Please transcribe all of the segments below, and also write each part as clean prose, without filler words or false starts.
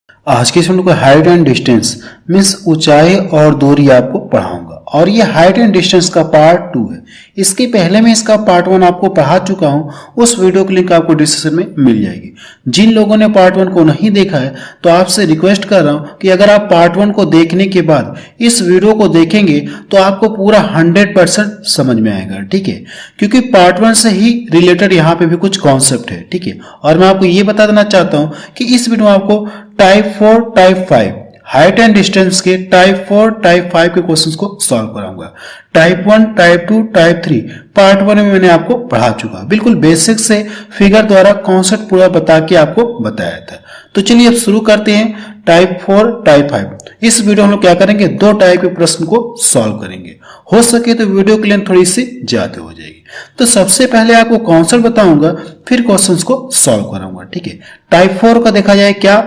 आज के समय को हाइट एंड डिस्टेंस मीन्स ऊंचाई और दूरी आपको पढ़ाऊंगा और ये हाइट एंड डिस्टेंस का पार्ट 2 है। इसके पहले मैं इसका पार्ट 1 आपको पढ़ा चुका हूं, उस वीडियो की लिंक आपको डिस्क्रिप्शन में मिल जाएगी। जिन लोगों ने पार्ट 1 को नहीं देखा है तो आपसे रिक्वेस्ट कर रहा हूं कि अगर आप पार्ट 1 को देखने के बाद इस वीडियो को देखेंगे तो आपको पूरा 100% समझ में आएगा, ठीक है, क्योंकि पार्ट 1 से ही रिलेटेड यहाँ पे भी कुछ कॉन्सेप्ट है, ठीक है। और मैं आपको ये बता देना चाहता हूँ कि इस वीडियो में आपको type 4 type 5 height and distance के टाइप 4 टाइप 5 के क्वेश्चंस को सॉल्व कराऊंगा। टाइप 1 टाइप 2 टाइप 3 पार्ट 1 में मैंने आपको पढ़ा चुका, बिल्कुल बेसिक से फिगर द्वारा कॉन्सेप्ट पूरा बता के आपको बताया था। तो चलिए अब शुरू करते हैं टाइप 4 टाइप 5। इस वीडियो में हम लोग क्या करेंगे, 2 टाइप के प्रश्न को सॉल्व करेंगे। हो सके तो वीडियो की लेंथ थोड़ी सी ज्यादा हो जाएगी। तो सबसे पहले आपको कॉन्सेप्ट बताऊंगा, फिर क्वेश्चंस को सॉल्व कराऊंगा, ठीक है। टाइप 4 का देखा जाए क्या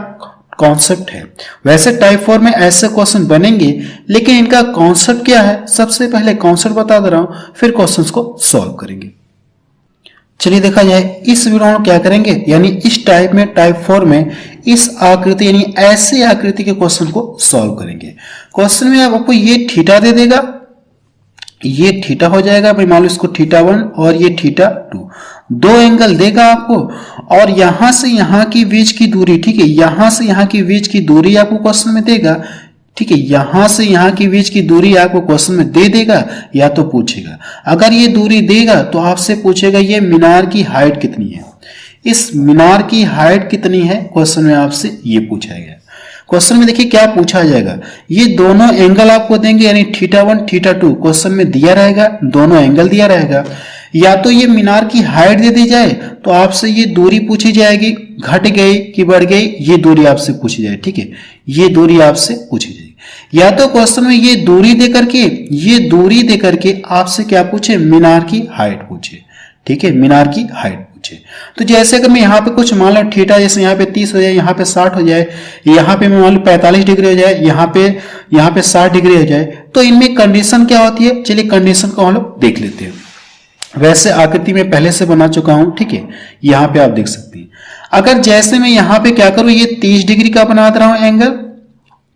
कॉन्सेप्ट है। वैसे टाइप 4 में ऐसे क्वेश्चन बनेंगे, लेकिन इनका कॉन्सेप्ट क्या है, सबसे पहले कॉन्सेप्ट बता दे रहा हूं, फिर क्वेश्चंस को सॉल्व करेंगे। चलिए देखा जाए इस वीडियो में क्या करेंगे, यानी इस टाइप में टाइप 4 में इस आकृति यानी ऐसी आकृति के क्वेश्चन को सॉल्व करेंगे। क्वेश्चन में आपको ये थीटा दे देगा, ये थीटा हो जाएगा, मान लो इसको थीटा 1 और ये थीटा 2, 2 एंगल देगा आपको और यहां से यहां की बीच की दूरी, ठीक है, यहां से यहां की बीच की दूरी आपको क्वेश्चन में देगा, ठीक है, यहां से यहां की बीच की दूरी आपको क्वेश्चन में दे देगा या तो पूछेगा। अगर ये दूरी देगा तो आपसे पूछेगा ये मीनार की हाइट कितनी है, इस मीनार की हाइट कितनी है, क्वेश्चन में आपसे ये पूछा गया। क्वेश्चन में देखिए क्या पूछा जाएगा, ये दोनों एंगल आपको देंगे, यानी थीटा 1 थीटा 2 क्वेश्चन में दिया रहेगा, दोनों एंगल दिया रहेगा। या तो ये मीनार की हाइट दे दी जाए तो आपसे ये दूरी पूछी जाएगी, घट गई कि बढ़ गई, ये दूरी आपसे पूछी जाए, ठीक है, ये दूरी आपसे पूछी जाएगी। या तो क्वेश्चन में ये दूरी देकर के आपसे क्या पूछे, मीनार की हाइट पूछे, ठीक है, मीनार की हाइट पूछे। तो जैसे अगर मैं यहाँ पे कुछ मान लो थीटा, जैसे यहाँ पे 30 हो जाए, यहाँ पे 60 हो जाए, यहाँ पे मैं मान लो 45 डिग्री हो जाए, यहाँ पे 60 डिग्री हो जाए, तो इनमें कंडीशन क्या होती है, चलिए कंडीशन को हम लोग देख लेते हैं। वैसे आकृति में पहले से बना चुका हूं, ठीक है, यहाँ पे आप देख सकते हैं। अगर जैसे मैं यहाँ पे क्या करूं, ये 30 डिग्री का बना रहा हूं एंगल,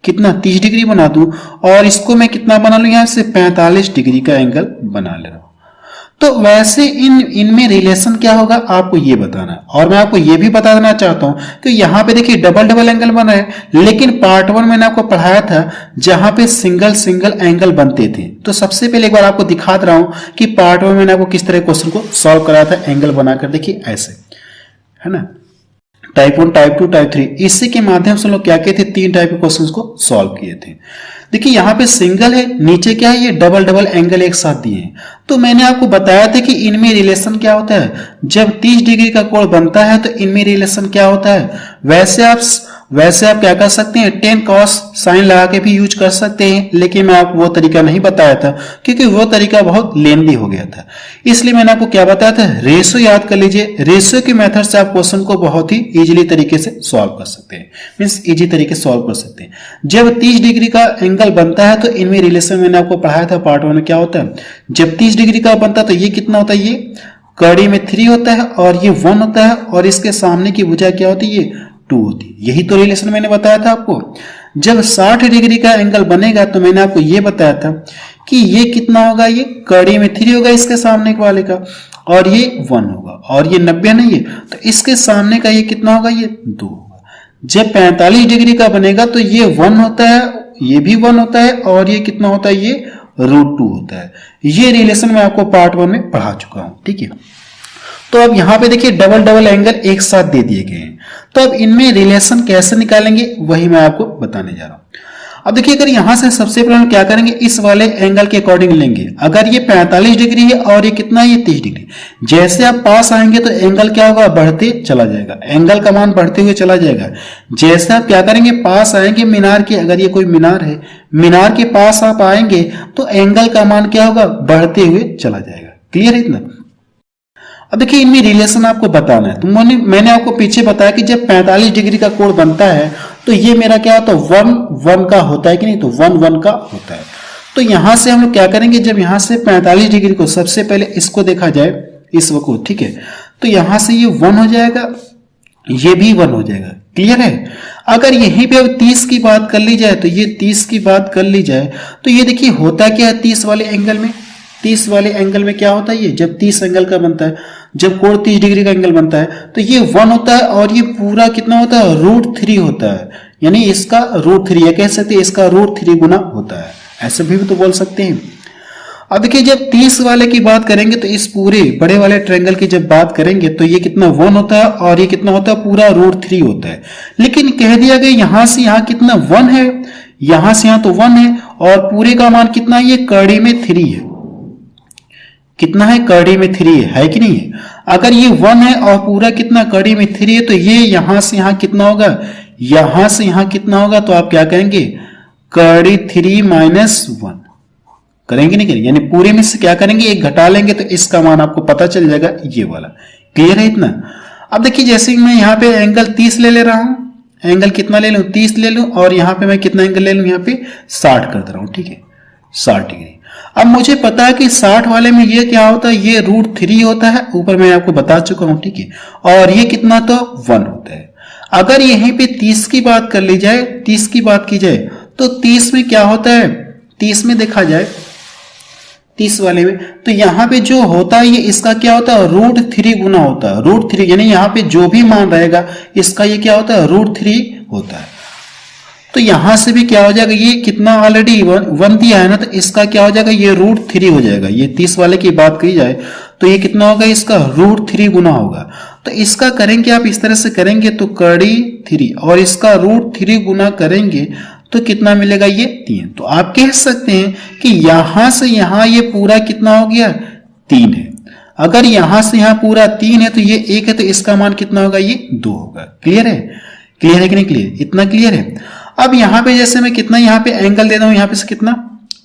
कितना 30 डिग्री बना दूं, और इसको मैं कितना बना लूं, यहां से 45 डिग्री का एंगल बना ले रहा हूं। तो वैसे इनमें रिलेशन क्या होगा आपको ये बताना है। और मैं आपको ये भी बता देना चाहता हूं कि यहाँ पे देखिए डबल एंगल बना है, लेकिन पार्ट 1 मैंने आपको पढ़ाया था जहां पे सिंगल एंगल बनते थे। तो सबसे पहले एक बार आपको दिखा दे रहा हूं कि पार्ट 1 मैंने आपको किस तरह क्वेश्चन को सॉल्व कराया था एंगल बनाकर, देखिए ऐसे, है ना, टाइप 1 टाइप 2 टाइप 3, इसी के माध्यम से लोग क्या किए थे, 3 टाइप के क्वेश्चंस को सॉल्व किए थे। देखिए यहाँ पे सिंगल है, नीचे क्या है, ये डबल एंगल एक साथ दिए हैं। तो मैंने आपको बताया था कि इनमें रिलेशन क्या होता है, जब 30 डिग्री का कोण बनता है तो इनमें रिलेशन क्या होता है। वैसे आप क्या कर सकते हैं, टेन कॉस साइन लगा के भी यूज कर सकते हैं, लेकिन मैं आपको वो तरीका नहीं बताया था क्योंकि वो तरीका बहुत लेंदी हो गया था। इसलिए मैंने आपको क्या बताया था, रेशियो याद कर लीजिए, रेशियो के मेथड से आप क्वेश्चन को बहुत ही इजीली तरीके से सॉल्व कर सकते हैं, मीन्स इजी तरीके से सॉल्व कर सकते हैं। जब 30 डिग्री का एंगल बनता है तो इनमें रिलेशन मैंने आपको पढ़ाया था पार्ट 1 में क्या होता है, जब 30 डिग्री का बनता है तो ये कितना होता है, ये कड़ी में 3 होता है और ये 1 होता है, और इसके सामने की भुजा क्या होती है, ये 2 होती है। यही तो रिलेशन मैंने बताया था आपको। जब 60 डिग्री का एंगल बनेगा तो मैंने आपको ये बताया था कि ये कितना होगा, ये कड़ी में 3 होगा इसके सामने वाले का, और ये 1 होगा, और ये 90 नहीं है तो इसके सामने का ये कितना होगा, ये 2 होगा। जब 45 डिग्री का बनेगा तो ये 1 होता है, ये भी 1 होता है, और ये कितना होता है, ये √2 होता है। ये रिलेशन मैं आपको पार्ट 1 में पढ़ा चुका हूं, ठीक है। तो अब यहां पे देखिए डबल एंगल एक साथ दे दिए गए हैं, तो अब इनमें रिलेशन कैसे निकालेंगे वही मैं आपको बताने जा रहा हूं। अब देखिए अगर यहां से सबसे पहले हम क्या करेंगे, इस वाले एंगल के अकॉर्डिंग लेंगे। अगर ये 45 डिग्री है और ये कितना है, ये 30 डिग्री, जैसे आप पास आएंगे तो एंगल क्या होगा, बढ़ते चला जाएगा, एंगल का मान बढ़ते हुए चला जाएगा। जैसे आप क्या करेंगे, पास आएंगे मीनार के, अगर ये कोई मीनार है, मीनार के पास आप आएंगे तो एंगल का मान क्या होगा, बढ़ते हुए चला जाएगा। क्लियर है इतना। अब देखिए इनमें रिलेशन आपको बताना है। तो मैंने आपको पीछे बताया कि जब 45 डिग्री का कोण बनता है तो ये मेरा क्या होता है, 1 का होता है कि नहीं, तो 1 का होता है। तो यहां से हम लोग क्या करेंगे, जब यहां से 45 डिग्री को सबसे पहले इसको देखा जाए, इस को, ठीक है, तो यहां से ये 1 हो जाएगा, ये भी 1 हो जाएगा, क्लियर है। अगर यहीं पे अब 30 की बात कर ली जाए तो ये 30 की बात कर ली जाए तो ये देखिए होता क्या है 30 वाले एंगल में, 30 वाले एंगल में क्या होता है, ये जब 30 एंगल का बनता है, जब कोण 30 डिग्री का एंगल बनता है तो ये 1 होता है और ये पूरा कितना होता है, √3 होता है, यानी इसका √3 या कह सकते हैं इसका √3 गुना होता है, ऐसे भी तो बोल सकते हैं। अब देखिए जब 30 वाले की बात करेंगे तो इस पूरे बड़े वाले ट्रायंगल की जब बात करेंगे तो ये कितना 1 होता है और ये कितना होता है, पूरा √3 होता है। लेकिन कह दिया गया यहां से यहां कितना 1 है, यहां से यहां तो 1 है और पूरे का मान कितना, ये कड़ी में 3 है, कितना है, कड़ी में 3 है कि नहीं है। अगर ये 1 है और पूरा कितना कड़ी में 3 है तो ये यहां से यहां कितना होगा, यहां से यहां कितना होगा, तो आप क्या करेंगे, कड़ी 3 - 1 करेंगे, नहीं करेंगे, यानी पूरे में से क्या करेंगे, एक घटा लेंगे तो इसका मान आपको पता चल जाएगा ये वाला। क्लियर है इतना। अब देखिए जैसे मैं यहाँ पे एंगल 30 ले रहा हूं, एंगल कितना ले लूं, 30 ले लूं और यहाँ पे मैं कितना एंगल ले लूं, यहाँ पे 60 कर दे रहा हूं, ठीक है, 60 डिग्री। अब मुझे पता है कि 60 वाले में ये क्या होता है, ये √3 होता है, ऊपर मैं आपको बता चुका हूं, ठीक है, और ये कितना तो 1 होता है। अगर यहीं पे 30 की बात कर ली जाए, 30 की बात की जाए तो 30 में क्या होता है, 30 में देखा जाए 30 वाले में तो यहां पे जो होता है ये इसका क्या होता है, √3 गुना होता है, √3 यानी यहां पे जो भी मान रहेगा इसका ये क्या होता है, √3 होता है। तो यहां से भी क्या हो जाएगा, ये कितना ऑलरेडी 1 दिया है ना, तो इसका क्या हो जाएगा, ये √3 हो जाएगा। ये 30 वाले की बात की जाए तो ये कितना होगा, इसका √3 गुना होगा। तो इसका करेंगे आप इस तरह से करेंगे तो कड़ी 3 और इसका √3 गुना करेंगे तो कितना मिलेगा, ये 3। तो आप कह सकते हैं कि यहां से यहां ये पूरा कितना हो गया, 3 है। अगर यहां से यहां पूरा 3 है तो ये 1 है, तो इसका मान कितना होगा, ये 2 होगा। क्लियर है, क्लियर है कि नहीं क्लियर, इतना क्लियर है। अब यहां पे जैसे मैं कितना यहाँ पे एंगल दे रहा हूं, यहां पे से कितना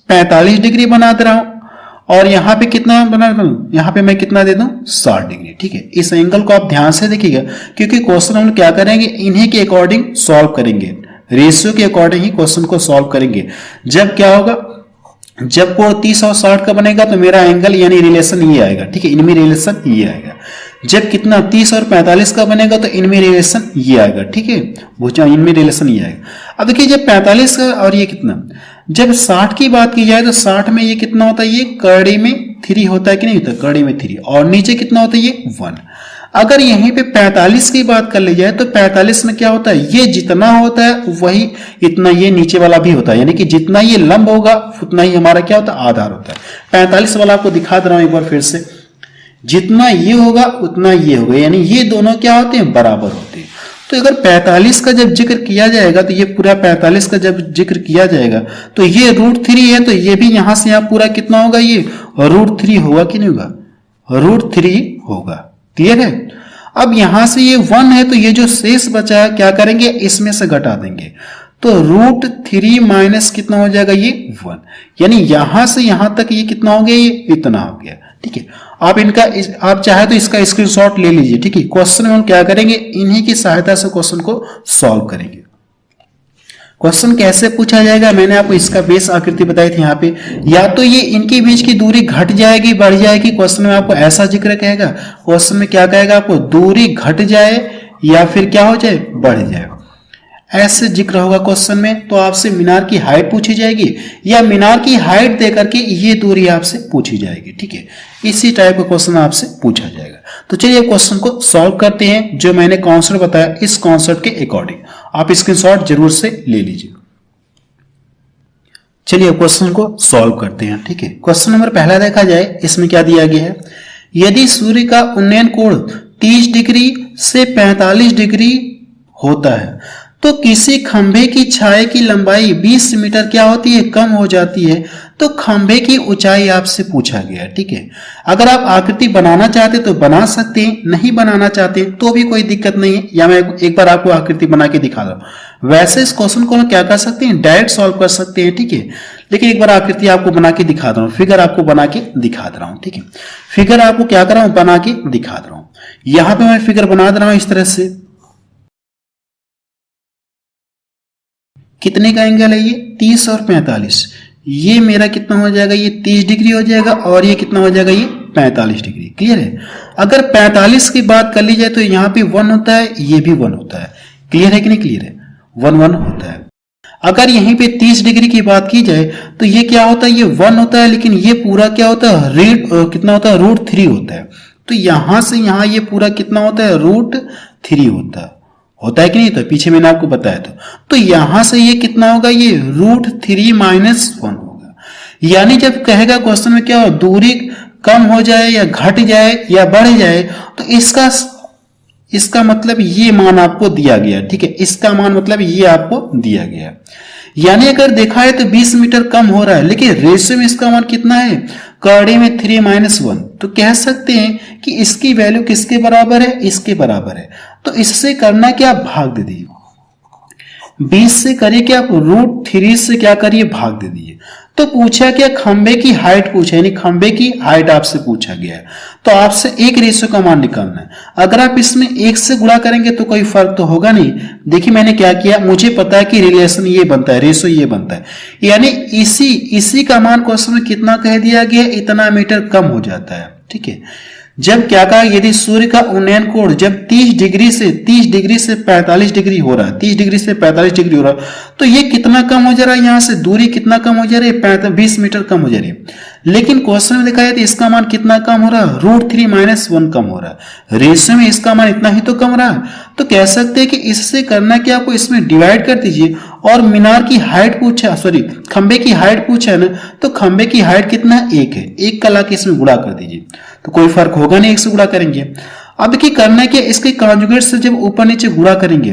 45 डिग्री बना दे रहा हूं और यहां पे कितना बना रहा हूं, यहां पे मैं कितना दे दूं 60 डिग्री, ठीक है। इस एंगल को आप ध्यान से देखिएगा क्योंकि क्वेश्चन हम क्या करेंगे, इन्हीं के अकॉर्डिंग सॉल्व करेंगे, रेशियो के अकॉर्डिंग ही क्वेश्चन को सॉल्व करेंगे। जब क्या होगा, जब कोण 30 और 60 का बनेगा तो मेरा एंगल यानी रिलेशन ये आएगा, ठीक है, इनमें रिलेशन ये आएगा। जब कितना 30 और 45 का बनेगा तो इनमें रिलेशन ये आएगा, ठीक है, भुजा इनमें रिलेशन ये आएगा। अब देखिए जब 45 का और ये कितना, जब 60 की बात की जाए तो 60 में ये कितना होता है, ये कड़ी में 3 होता है कि नहीं होता, कड़ी में 3 और नीचे कितना होता है, ये 1। अगर यहीं पे 45 की बात कर ली जाए तो 45 में क्या होता है, ये जितना होता है वही इतना ये नीचे वाला भी होता है, यानी कि जितना ये लंब होगा उतना ही हमारा क्या होता है, आधार होता है। 45 वाला आपको दिखा दे रहा हूं एक बार फिर से, जितना ये होगा उतना ये होगा, यानी ये दोनों क्या होते हैं, बराबर होते हैं। तो अगर 45 का जब जिक्र किया जाएगा तो ये पूरा 45 का जब जिक्र किया जाएगा तो ये √3 है, तो ये भी यहां से यहां पूरा कितना होगा, ये √3 होगा कि नहीं होगा, √3 होगा। क्लियर है। अब यहां से ये 1 है तो ये जो शेष बचा है क्या करेंगे, इसमें से घटा देंगे तो √3 माइनस कितना हो जाएगा, ये 1, यानी यहां से यहां तक ये कितना हो गया, ये इतना हो गया, ठीक है। आप इनका आप चाहे तो इसका स्क्रीनशॉट ले लीजिए, ठीक है। क्वेश्चन में हम क्या करेंगे, इन्हीं की सहायता से क्वेश्चन को सॉल्व करेंगे। क्वेश्चन कैसे पूछा जाएगा, मैंने आपको इसका बेस आकृति बताई थी यहाँ पे, या तो ये इनके बीच की दूरी घट जाएगी बढ़ जाएगी, क्वेश्चन में आपको ऐसा जिक्र कहेगा, क्वेश्चन में क्या कहेगा आपको, दूरी घट जाए या फिर क्या हो जाए, बढ़ जाए, ऐसे जिक्र होगा क्वेश्चन में। तो आपसे मीनार की हाइट पूछी जाएगी या मीनार की हाइट देकर के ये दूरी आपसे पूछी जाएगी, ठीक है। इसी टाइप का क्वेश्चन आपसे पूछा जाएगा। तो चलिए क्वेश्चन को सॉल्व करते हैं, जो मैंने कॉन्सेप्ट बताया इस कॉन्सेप्ट के अकॉर्डिंग आप स्क्रीनशॉट जरूर से ले लीजिए। चलिए क्वेश्चन को सॉल्व करते हैं, ठीक है। क्वेश्चन नंबर पहला देखा जाए, इसमें क्या दिया गया है, यदि सूर्य का उन्नयन कोण 30 डिग्री से 45 डिग्री होता है तो किसी खंभे की छाया की लंबाई 20 मीटर क्या होती है, कम हो जाती है, तो खंभे की ऊंचाई आपसे पूछा गया, ठीक है। अगर आप आकृति बनाना चाहते तो बना सकते हैं, नहीं बनाना चाहते तो भी कोई दिक्कत नहीं है, या मैं एक बार आपको आकृति बना के दिखा दूं। वैसे इस क्वेश्चन को क्या कर सकते हैं, डायरेक्ट सॉल्व कर सकते हैं, ठीक है। लेकिन एक बार आकृति आपको बना के दिखा दे रहा हूं, फिगर आपको बना के दिखा दे रहा हूं, ठीक है। फिगर आपको क्या कर रहा हूं, बना के दिखा दे रहा हूं। यहां पे मैं फिगर बना दे रहा हूं इस तरह से, कितने का एंगल है ये, 30 और 45, ये मेरा कितना हो जाएगा, ये 30 डिग्री हो जाएगा और ये कितना हो जाएगा, ये 45 डिग्री। क्लियर है। अगर 45 की बात कर ली जाए तो यहाँ पे 1 होता है, ये भी 1 होता है, क्लियर है कि नहीं क्लियर है? 1 1 होता है। अगर यहीं पे 30 डिग्री की बात की जाए तो ये क्या होता है, ये 1 होता है, लेकिन ये पूरा क्या होता है, कितना होता है, √3 होता है। तो यहां से यहां ये पूरा कितना होता है, √3 होता है कि नहीं? तो पीछे मैंने आपको बताया तो यहां से ये कितना होगा, ये √3 - 1 होगा। यानी जब कहेगा क्वेश्चन में क्या हो, दूरी कम हो जाए या घट जाए या बढ़ जाए, तो इसका मतलब ये मान आपको दिया गया, ठीक है, इसका मान मतलब ये आपको दिया गया। यानी अगर देखा है तो 20 मीटर कम हो रहा है, लेकिन रेशियो में इसका मान कितना है, कड़ी में 3 - 1, तो कह सकते हैं कि इसकी वैल्यू किसके बराबर है, इसके बराबर है। तो इससे करना क्या, भाग दे दीजिए, 20 से करिए क्या, आप √3 से क्या करिए, भाग दे दीजिए। तो पूछा क्या, खंबे की हाइट पूछा, यानी खंबे की हाइट आपसे पूछा गया है, तो आपसे एक रेशियो का मान निकालना है। अगर आप इसमें 1 से गुणा करेंगे तो कोई फर्क तो होगा नहीं। देखिए मैंने क्या किया, मुझे पता है कि रिलेशन ये बनता है, रेशियो ये बनता है, यानी इसी का मान क्वेश्चन में कितना कह दिया गया, इतना मीटर कम हो जाता है, ठीक है। जब क्या कहा, यदि सूर्य का उन्नयन कोण जब 30 डिग्री से 45 डिग्री हो रहा है, 30 डिग्री से 45 डिग्री हो रहा है, तो ये कितना कम हो जा रहा है, यहां से दूरी कितना कम हो जा रही है, 20 मीटर कम हो जा रही है। लेकिन क्वेश्चन में देखा है तो इसका मान कितना कम हो रहा है, √3 - 1 कम हो रहा है। रेशियो में इसका मान इतना ही तो कम रहा है। तो कह सकते हैं कि इससे करना क्या, आपको इसमें डिवाइड कर दीजिए, और मीनार की हाइट पूछा, सॉरी खंबे की हाइट पूछा है ना, तो खंबे की हाइट कितना है, 1 है, 1 का लाके इसमें गुणा कर दीजिए, तो कोई फर्क होगा नहीं, 1 से गुणा करेंगे। अब की करना है कि इसके कॉन्जुगेट से जब ऊपर नीचे गुणा करेंगे,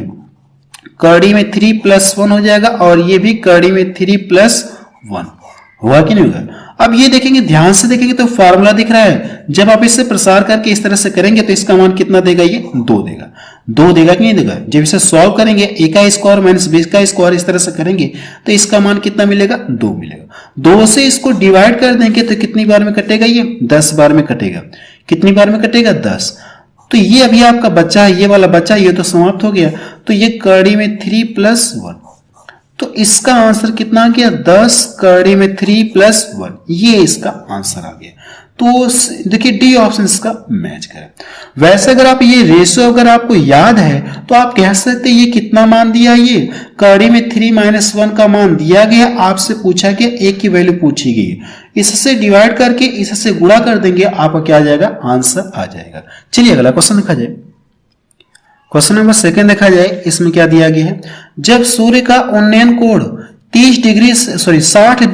कड़ी में 3 + 1 हो जाएगा, और ये भी कड़ी में 3 + 1 हुआ कि नहीं होगा। अब ये देखेंगे, ध्यान से देखेंगे तो फार्मूला दिख रहा है, जब आप इससे प्रसार करके इस तरह से करेंगे तो इसका मान कितना देगा, ये 2 देगा, 2 देगा कि नहीं देगा। जब इसे सॉल्व करेंगे, a का स्क्वायर - b का स्क्वायर इस तरह से करेंगे तो इसका मान कितना मिलेगा, 2 मिलेगा। 2 से इसको डिवाइड कर देंगे तो कितनी बार में कटेगा, ये 10 बार में कटेगा। कितनी बार में कटेगा, 10। तो ये अभी आपका बच्चा है, ये वाला बच्चा, ये तो समाप्त हो गया। तो ये कड़ी में 3 + 1, तो इसका आंसर कितना आ गया, 10 कड़ी में 3 + 1, ये इसका आंसर आ गया। तो देखिए डी ऑप्शन इसका मैच करे। वैसे अगर आप ये रेशियो अगर आपको याद है तो आप कह सकते हैं ये कितना मान दिया, ये कड़ी में 3 - 1 का मान दिया गया, आपसे पूछा गया, एक की वैल्यू पूछी गई, इससे डिवाइड करके इससे गुणा कर देंगे, आपका क्या आ जाएगा, आंसर आ जाएगा। चलिए अगला क्वेश्चन देखा जाए। क्वेश्चन नंबर 2 देखा जाए, इसमें क्या दिया गया है, जब सूर्य का उन्नयन कोण 60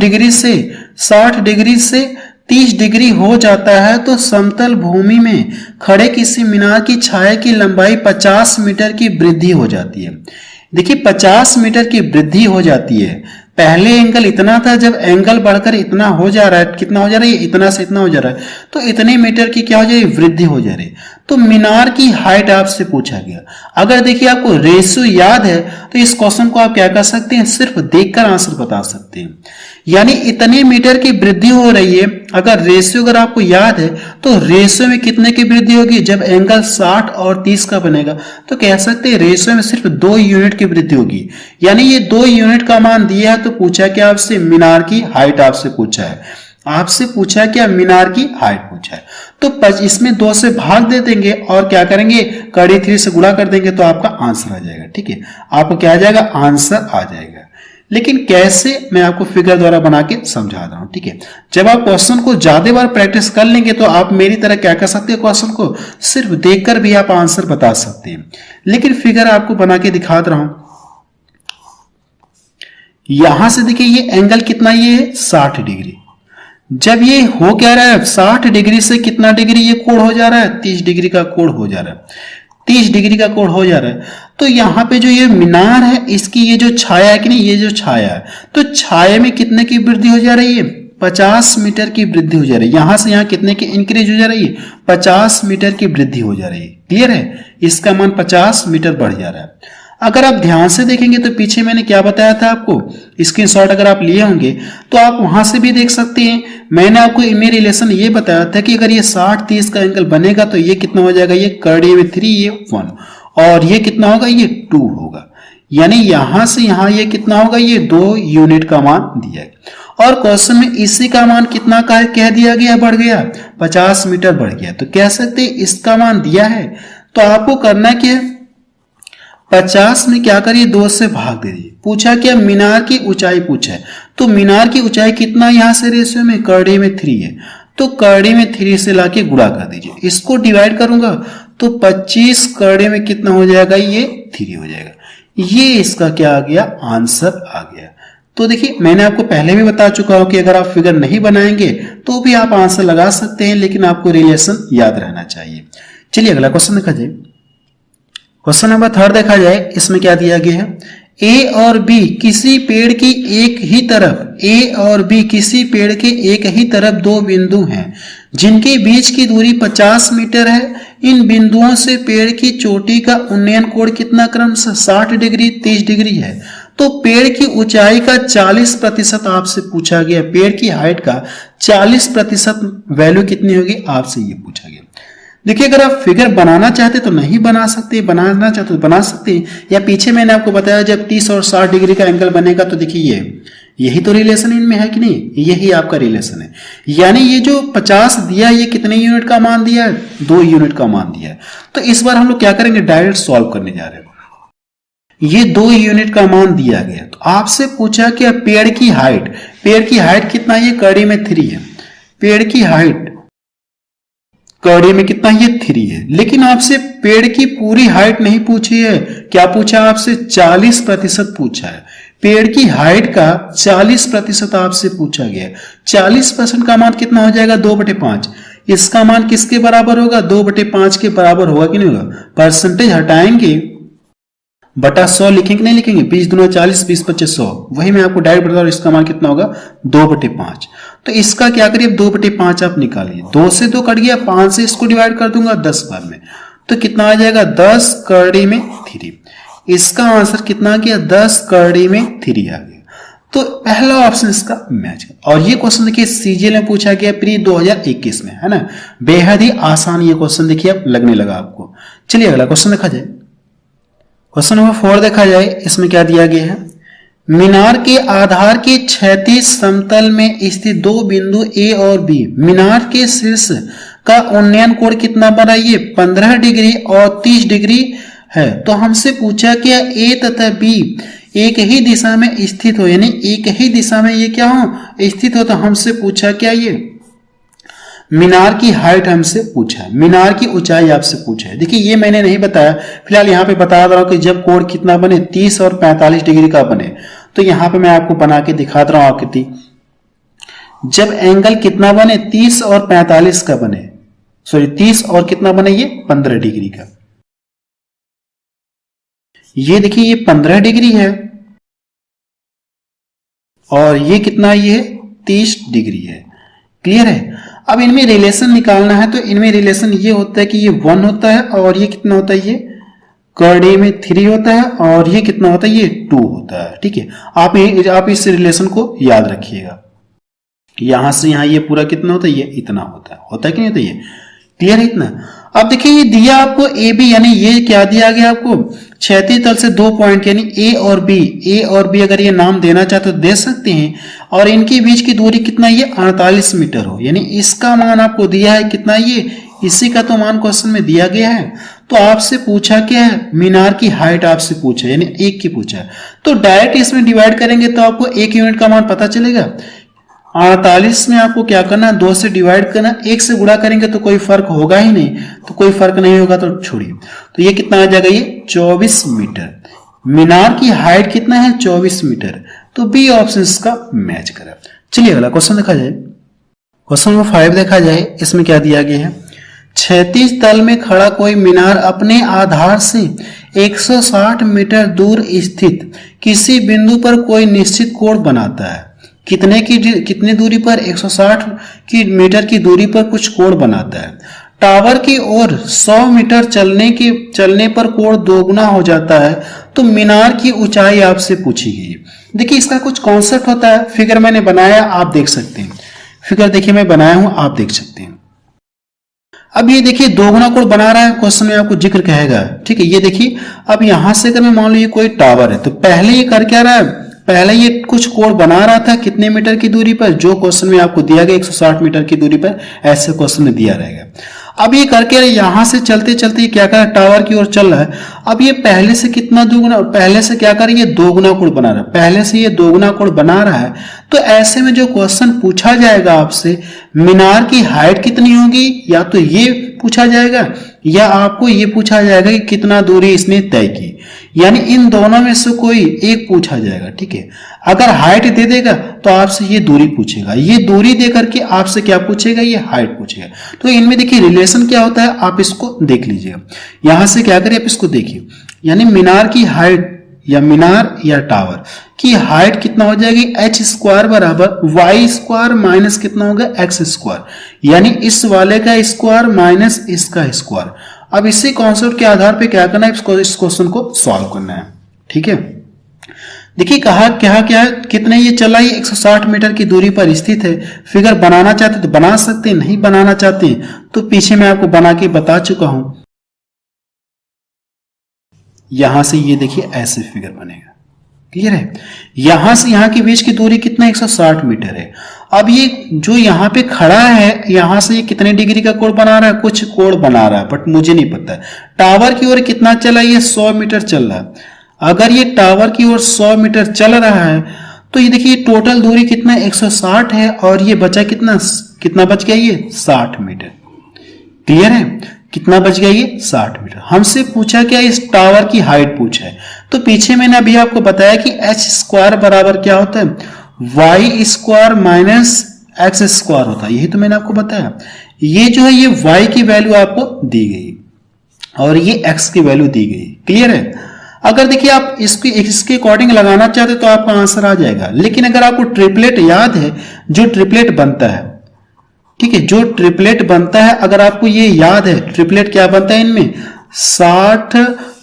डिग्री से 30 डिग्री हो जाता है तो समतल भूमि में खड़े किसी मीनार की छाया की लंबाई 50 मीटर की वृद्धि हो जाती है। देखिए 50 मीटर की वृद्धि हो जाती है। पहले एंगल इतना था, जब एंगल बढ़कर इतना हो जा रहा है, कितना हो जा रहा है, इतना से इतना हो जा रहा है, तो इतने मीटर की क्या हो जा रही है, वृद्धि हो जा रही है। तो मीनार की हाइट आपसे पूछा गया। अगर देखिए आपको रेशियो याद है तो इस क्वेश्चन को आप क्या कर सकते हैं, सिर्फ देखकर आंसर बता सकते हैं। यानी इतने मीटर की वृद्धि हो रही है, अगर रेशियो अगर आपको याद है तो रेशियो में कितने की वृद्धि होगी, जब एंगल 60 और 30 का बनेगा तो कह सकते हैं रेशियो में सिर्फ 2 यूनिट की वृद्धि होगी। यानी ये 2 यूनिट का मान दिया है, तो पूछा क्या आपसे, मीनार की हाइट आपसे पूछा है, आपसे पूछा क्या, मीनार की हाइट पूछा है। तो इसमें 2 से भाग दे देंगे और क्या करेंगे, कड़ी 3 से गुणा कर देंगे तो आपका आंसर आ जाएगा। ठीक है, आपको क्या आ जाएगा, आंसर आ जाएगा। लेकिन कैसे, मैं आपको फिगर द्वारा बना के समझा रहा हूं। ठीक है, जब आप क्वेश्चन को ज्यादा बार प्रैक्टिस कर लेंगे तो आप मेरी तरह क्या कर सकते हैं, क्वेश्चन को सिर्फ देखकर भी आप आंसर बता सकते हैं। लेकिन फिगर आपको बना के दिखा रहा हूं। यहां से देखिए ये एंगल कितना, ये है 60 डिग्री। जब ये हो क्या रहा है, 60 डिग्री से कितना डिग्री ये कोण हो जा रहा है, 30 डिग्री का कोण हो जा रहा है, 30 डिग्री का कोण हो जा रहा है। तो यहाँ पे जो ये मीनार है, इसकी ये जो छाया है कि नहीं, ये जो छाया है, तो छाया में कितने की वृद्धि हो जा रही है, 50 मीटर की वृद्धि हो जा रही है। यहां से यहां कितने की इंक्रीज हो जा रही है, 50 मीटर की वृद्धि हो जा रही है। क्लियर है, इसका मान 50 मीटर बढ़ जा रहा है। अगर आप ध्यान से देखेंगे तो पीछे मैंने क्या बताया था आपको, स्क्रीनशॉट अगर आप लिए होंगे तो आप वहां से भी देख सकते हैं। मैंने आपको इमेज रिलेशन ये बताया था कि अगर ये 60-30 का एंगल बनेगा तो ये कितना हो जाएगा, ये कड़ी में 3, ये 1, और ये कितना होगा, ये 2 होगा। यानी यहां से यहां ये कितना होगा, ये 2 यूनिट का मान दिया गया। और क्वेश्चन में इसी का मान कितना का कह दिया गया, बढ़ गया, 50 मीटर बढ़ गया। तो कह सकते इसका मान दिया है, तो आपको करना क्या है, 50 में क्या करिए 2 से भाग दे दीजिए। पूछा क्या मीनार की ऊंचाई पूछा है, तो मीनार की ऊंचाई कितना यहाँ से रेशियो में करड़े में 3 है, तो करड़े में 3 से लाके गुणा कर दीजिए। इसको डिवाइड करूंगा तो 25 करड़े में कितना हो जाएगा, ये 3 हो जाएगा। ये इसका क्या आ गया, आंसर आ गया। तो देखिए मैंने आपको पहले भी बता चुका हूं कि अगर आप फिगर नहीं बनाएंगे तो भी आप आंसर लगा सकते हैं, लेकिन आपको रिलेशन याद रहना चाहिए। चलिए अगला क्वेश्चन देखा जाए। क्वेश्चन नंबर 3 देखा जाए। इसमें क्या दिया गया है, ए और बी किसी पेड़ की एक ही तरफ, ए और बी किसी पेड़ के एक ही तरफ 2 बिंदु हैं जिनके बीच की दूरी 50 मीटर है। इन बिंदुओं से पेड़ की चोटी का उन्नयन कोण कितना क्रमशः 60 डिग्री 30 डिग्री है। तो पेड़ की ऊंचाई का 40% आपसे पूछा गया, पेड़ की हाइट का 40% वैल्यू कितनी होगी आपसे ये पूछा गया। देखिए अगर आप फिगर बनाना चाहते तो नहीं बना सकते, बनाना चाहते तो बना सकते हैं, या पीछे मैंने आपको बताया जब 30 और 60 डिग्री का एंगल बनेगा तो देखिए यही तो रिलेशन इनमें है कि नहीं, यही आपका रिलेशन है। यानी ये जो 50 दिया है ये कितने यूनिट का मान दिया है, 2 यूनिट का मान दिया है। तो इस बार हम लोग क्या करेंगे, डायरेक्ट सॉल्व करने जा रहे हैं। ये 2 यूनिट का मान दिया गया, तो आपसे पूछा कि पेड़ की हाइट, पेड़ की हाइट कितना, ये करड़ी में 3 है, पेड़ की हाइट करड़ी में कितना, ये 3 है। लेकिन आपसे पेड़ की पूरी हाइट नहीं पूछी है, क्या पूछा आपसे 40% पूछा है। पेड़ की हाइट का 40% आपसे पूछा गया है। 40% का मान कितना हो जाएगा, 2/5। इसका मान किसके बराबर होगा, 2/5 के बराबर होगा कि नहीं होगा। परसेंटेज हटाएंगे बटा 100 लिखेंगे नहीं लिखेंगे, 20 दूना 40 20 25 100, वही मैं आपको डायरेक्ट बता रहा हूं। इसका मान कितना होगा 2/5। तो इसका क्या करिए 2/5 आप निकालिए, 2 से 2 कट गया, 5 से इसको डिवाइड कर दूंगा 10 बार में, तो कितना आ जाएगा 10 करड़ी में 3। इसका आंसर कितना आ गया, 10 करड़ी में 3 आ गया। तो पहला ऑप्शन इसका मैच है। और ये क्वेश्चन देखिए सीजीएल में पूछा गया प्री 2021 में, है ना, बेहद ही आसान ये क्वेश्चन देखिए अब लगने लगा आपको। चलिए अगला क्वेश्चन देखा जाए। क्वेश्चन नंबर 4 देखा जाए। इसमें क्या दिया गया है, मीनार के आधार के क्षैतिज समतल में स्थित 2 बिंदु ए और बी, मीनार के शीर्ष का उन्नयन कोण कितना बना, ये 15 डिग्री और 30 डिग्री है। तो हमसे पूछा क्या ए तथा बी एक ही दिशा में स्थित हो, यानी एक ही दिशा में ये क्या हो स्थित हो। तो हमसे पूछा क्या, ये मीनार की हाइट हमसे पूछा है, मीनार की ऊंचाई आपसे पूछा है। देखिए ये मैंने नहीं बताया, फिलहाल यहाँ पे बता रहा हूं कि जब कोण कितना बने 30 और 45 डिग्री का बने, तो यहाँ पे मैं आपको बना के दिखा रहा हूं आकृति। जब एंगल कितना बने 30 और 45 का बने, सॉरी 30 और कितना बने, ये 15 डिग्री का। ये देखिए ये 15 डिग्री है और ये कितना, ये 30 डिग्री है। क्लियर है। अब इनमें रिलेशन निकालना है, तो इनमें रिलेशन ये होता है कि ये 1 होता है और ये कितना होता है, ये करड़े में 3 होता है और ये कितना होता है, ये 2 होता है। ठीक है, आप इस रिलेशन को याद रखिएगा। यहां से यहां ये पूरा कितना होता है, ये इतना होता है कि नहीं होता, ये क्लियर है इतना। अब देखिए ये दिया आपको ए बी, यानी ये क्या दिया गया आपको, क्षैतिज तल से 2 पॉइंट यानी ए और बी अगर ये नाम देना चाहते तो दे सकते हैं। और इनके बीच की दूरी कितना, ये 48 मीटर हो, यानी इसका मान आपको दिया है कितना, ये इसी का तो मान क्वेश्चन में दिया गया है। तो आपसे पूछा क्या है, मीनार की हाइट आपसे पूछा है, यानी 1 की पूछा है। तो डायरेक्ट इसमें डिवाइड करेंगे तो आपको 1 यूनिट का मान पता चलेगा। 48 में आपको क्या करना है, 2 से डिवाइड करना, 1 से गुणा करेंगे तो कोई फर्क होगा ही नहीं, तो कोई फर्क नहीं होगा तो छोड़िए। तो ये कितना आ जाएगा, ये 24 मीटर। मीनार की हाइट कितना है, 24 मीटर। तो बी ऑप्शन इसका मैच करा। चलिए अगला क्वेश्चन देखा जाए। क्वेश्चन नंबर 5 देखा जाए। इसमें क्या दिया गया है, क्षैतिज तल में खड़ा कोई मीनार अपने आधार से 160 मीटर दूर स्थित किसी बिंदु पर कोई निश्चित कोण बनाता है। कितने दूरी पर, 160 मीटर की दूरी पर कुछ कोण बनाता है। टावर की ओर 100 मीटर चलने पर कोण 2 गुना हो जाता है। तो मीनार की ऊंचाई आपसे पूछी गई है। देखिए इसका कुछ कॉन्सेप्ट होता है, फिगर मैंने बनाया, आप देख सकते हैं। फिगर देखिए मैं बनाया हूं, आप देख सकते हैं। अब ये देखिए 2 गुना कोण बना रहा है, क्वेश्चन में आपको जिक्र कहेगा। ठीक है, ये देखिए अब यहां से अगर मैं मान लो ये कोई टावर है, तो पहले ये कर क्या रहा है, पहले ये कुछ कोण बना रहा था कितने मीटर की दूरी पर, जो क्वेश्चन में आपको दिया गया 160 मीटर की दूरी पर, ऐसे क्वेश्चन में दिया रहेगा। अब ये करके यहां से चलते चलते ये क्या कर रहा है, टावर की ओर चल रहा है। अब ये पहले से कितना दोगुना, पहले से क्या कर रहा है, ये दोगुना कोण बना रहा है, पहले से ये दोगुना कोण बना रहा है। तो ऐसे में जो क्वेश्चन पूछा जाएगा आपसे, मीनार की हाइट कितनी होगी, या तो ये पूछा जाएगा या आपको ये पूछा जाएगा कि कितना दूरी इसने तय की, यानी इन दोनों में से कोई एक पूछा जाएगा। ठीक है, अगर हाइट दे देगा तो आपसे ये दूरी पूछेगा, ये दूरी दे करके आपसे क्या पूछेगा, ये हाइट पूछेगा। तो इनमें देखिए रिलेशन क्या होता है, आप इसको देख लीजिएगा। यहां से क्या करिए, आप इसको देखिए, यानी मीनार की हाइट या मीनार या टावर की हाइट कितना हो जाएगी, एच स्क्वायर बराबर वाई स्क्वायर माइनस कितना होगा, एक्स स्क्वायर, यानी इस वाले का स्क्वायर माइनस इसका स्क्वायर। अब इसी कॉन्सेप्ट के आधार पे क्या करना है, इस क्वेश्चन को सॉल्व करना है। ठीक है, देखिए कहा क्या क्या कितने ये चला, ये 160 मीटर की दूरी पर स्थित है। फिगर बनाना चाहते तो बना सकते हैं, नहीं बनाना चाहते हैं तो पीछे मैं आपको बना के बता चुका हूं। यहां से ये देखिए ऐसे फिगर बनेगा, क्लियर है। यहां से यहां के बीच की दूरी कितना, 160 मीटर है। अब ये जो यहां पे खड़ा है, यहां से ये कितने डिग्री का कोण बना रहा है, कुछ कोण बना रहा है बट मुझे नहीं पता। टावर की ओर कितना चला, ये 100 मीटर चल रहा है। अगर ये टावर की ओर 100 मीटर चल रहा है तो ये देखिए टोटल दूरी कितना, 160 है, और ये बचा कितना, कितना बच गया, ये 60 मीटर। क्लियर है, कितना बच गया, ये 60 मीटर। हमसे पूछा क्या, इस टावर की हाइट पूछा है। तो पीछे मैंने अभी आपको बताया कि एच स्क्वायर बराबर क्या होता है, y square minus x square होता है, यही तो मैंने आपको बताया। ये जो है, ये वाई की वैल्यू आपको दी गई और ये एक्स की वैल्यू दी गई। क्लियर है। अगर देखिए आप इसके अकॉर्डिंग लगाना चाहते तो आपका आंसर आ जाएगा, लेकिन अगर आपको ट्रिपलेट याद है, जो ट्रिपलेट बनता है, ठीक है, जो ट्रिपलेट बनता है, अगर आपको ये याद है ट्रिपलेट क्या बनता है इनमें, 60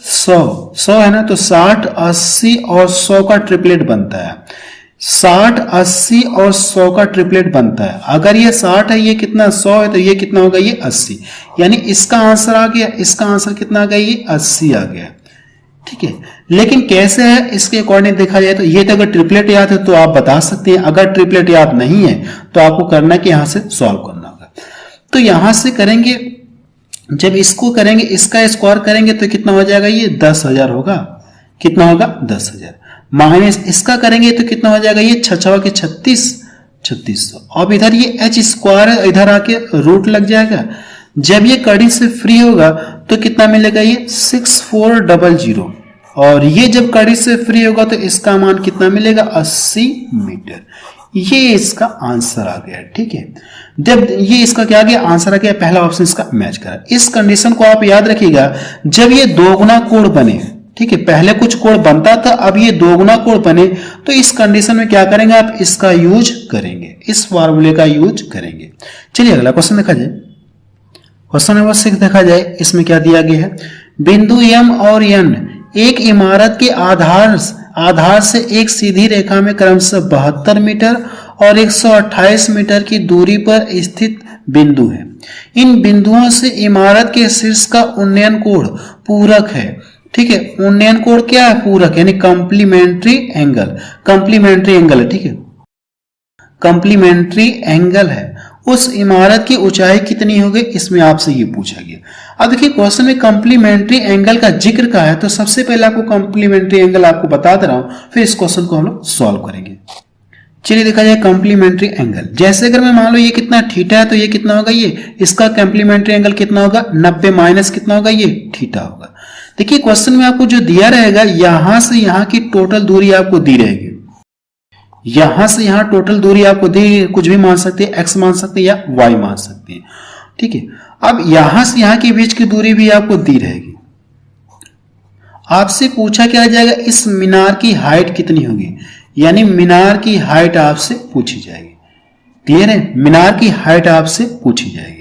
100 है ना, तो 60 80 और 100 का ट्रिपलेट बनता है। 60 80 और 100 का ट्रिपलेट बनता है। अगर ये 60 है, ये कितना 100 है, तो ये कितना होगा, ये 80, यानी इसका आंसर आ गया। इसका आंसर कितना आ गया, ये 80 आ गया। ठीक है, लेकिन कैसे है इसके अकॉर्डिंग देखा जाए तो ये तो अगर ट्रिपलेट याद है तो आप बता सकते हैं, अगर ट्रिपलेट याद नहीं है तो आपको करना है कि यहां से सॉल्व करना होगा। तो यहां से करेंगे, जब इसको करेंगे, इसका स्क्वायर करेंगे तो कितना हो जाएगा, ये 10,000 होगा। कितना होगा, 10,000 माइनस इसका करेंगे तो कितना हो जाएगा, ये 6 के 3600। अब इधर ये एच स्क्वायर है, इधर आके रूट लग जाएगा। जब ये कड़ी से फ्री होगा तो कितना मिलेगा, ये 6400, और ये जब कड़ी से फ्री होगा तो इसका मान कितना मिलेगा, 80 मीटर। ये इसका आंसर आ गया। ठीक है, जब ये इसका क्या आ गया, आंसर आ गया, पहला ऑप्शन इसका मैच करा। इस कंडीशन को आप याद रखिएगा, जब ये दोगुना कोण बने, ठीक है, पहले कुछ कोण बनता था, अब ये दोगुना कोण बने, तो इस कंडीशन में क्या करेंगे, आप इसका यूज करेंगे, इस फॉर्मूले का यूज करेंगे। चलिए अगला क्वेश्चन देखा जाए। क्वेश्चन नंबर 6 देखा जाए, इसमें क्या दिया गया है, बिंदु एम और एन एक इमारत के आधार से एक सीधी रेखा में क्रमशः 72 मीटर और 128 मीटर की दूरी पर स्थित बिंदु है। इन बिंदुओं से इमारत के शीर्ष का उन्नयन कोण पूरक है। ठीक है, उन्नयन कोण क्या है, पूरक, यानी कॉम्प्लीमेंट्री एंगल, कॉम्प्लीमेंट्री एंगल है। ठीक है, कॉम्प्लीमेंट्री एंगल है। उस इमारत की ऊंचाई कितनी होगी, इसमें आपसे ये पूछा गया। अब देखिए क्वेश्चन में कॉम्प्लीमेंट्री एंगल का जिक्र का है, तो सबसे पहले आपको कॉम्प्लीमेंट्री एंगल आपको बता दे रहा हूं, फिर इस क्वेश्चन को हम लोग सॉल्व करेंगे। चलिए देखा जाए कॉम्प्लीमेंट्री एंगल। जैसे अगर मैं मान लो ये कितना थीटा है, तो ये कितना होगा, ये इसका कॉम्प्लीमेंट्री एंगल कितना होगा, 90 माइनस कितना होगा, ये थीटा होगा। देखिए क्वेश्चन में आपको जो दिया रहेगा, यहां से यहां की टोटल दूरी आपको दी रहेगी, यहां से यहां टोटल दूरी आपको दी, कुछ भी मान सकते हैं, एक्स मान सकते हैं या वाई मान सकते हैं। ठीक है, अब यहां से यहां के बीच की दूरी भी आपको दी रहेगी। आपसे पूछा क्या जाएगा, इस मीनार की हाइट कितनी होगी, यानी मीनार की हाइट आपसे पूछी जाएगी। क्लियर है, मीनार की हाइट आपसे पूछी जाएगी।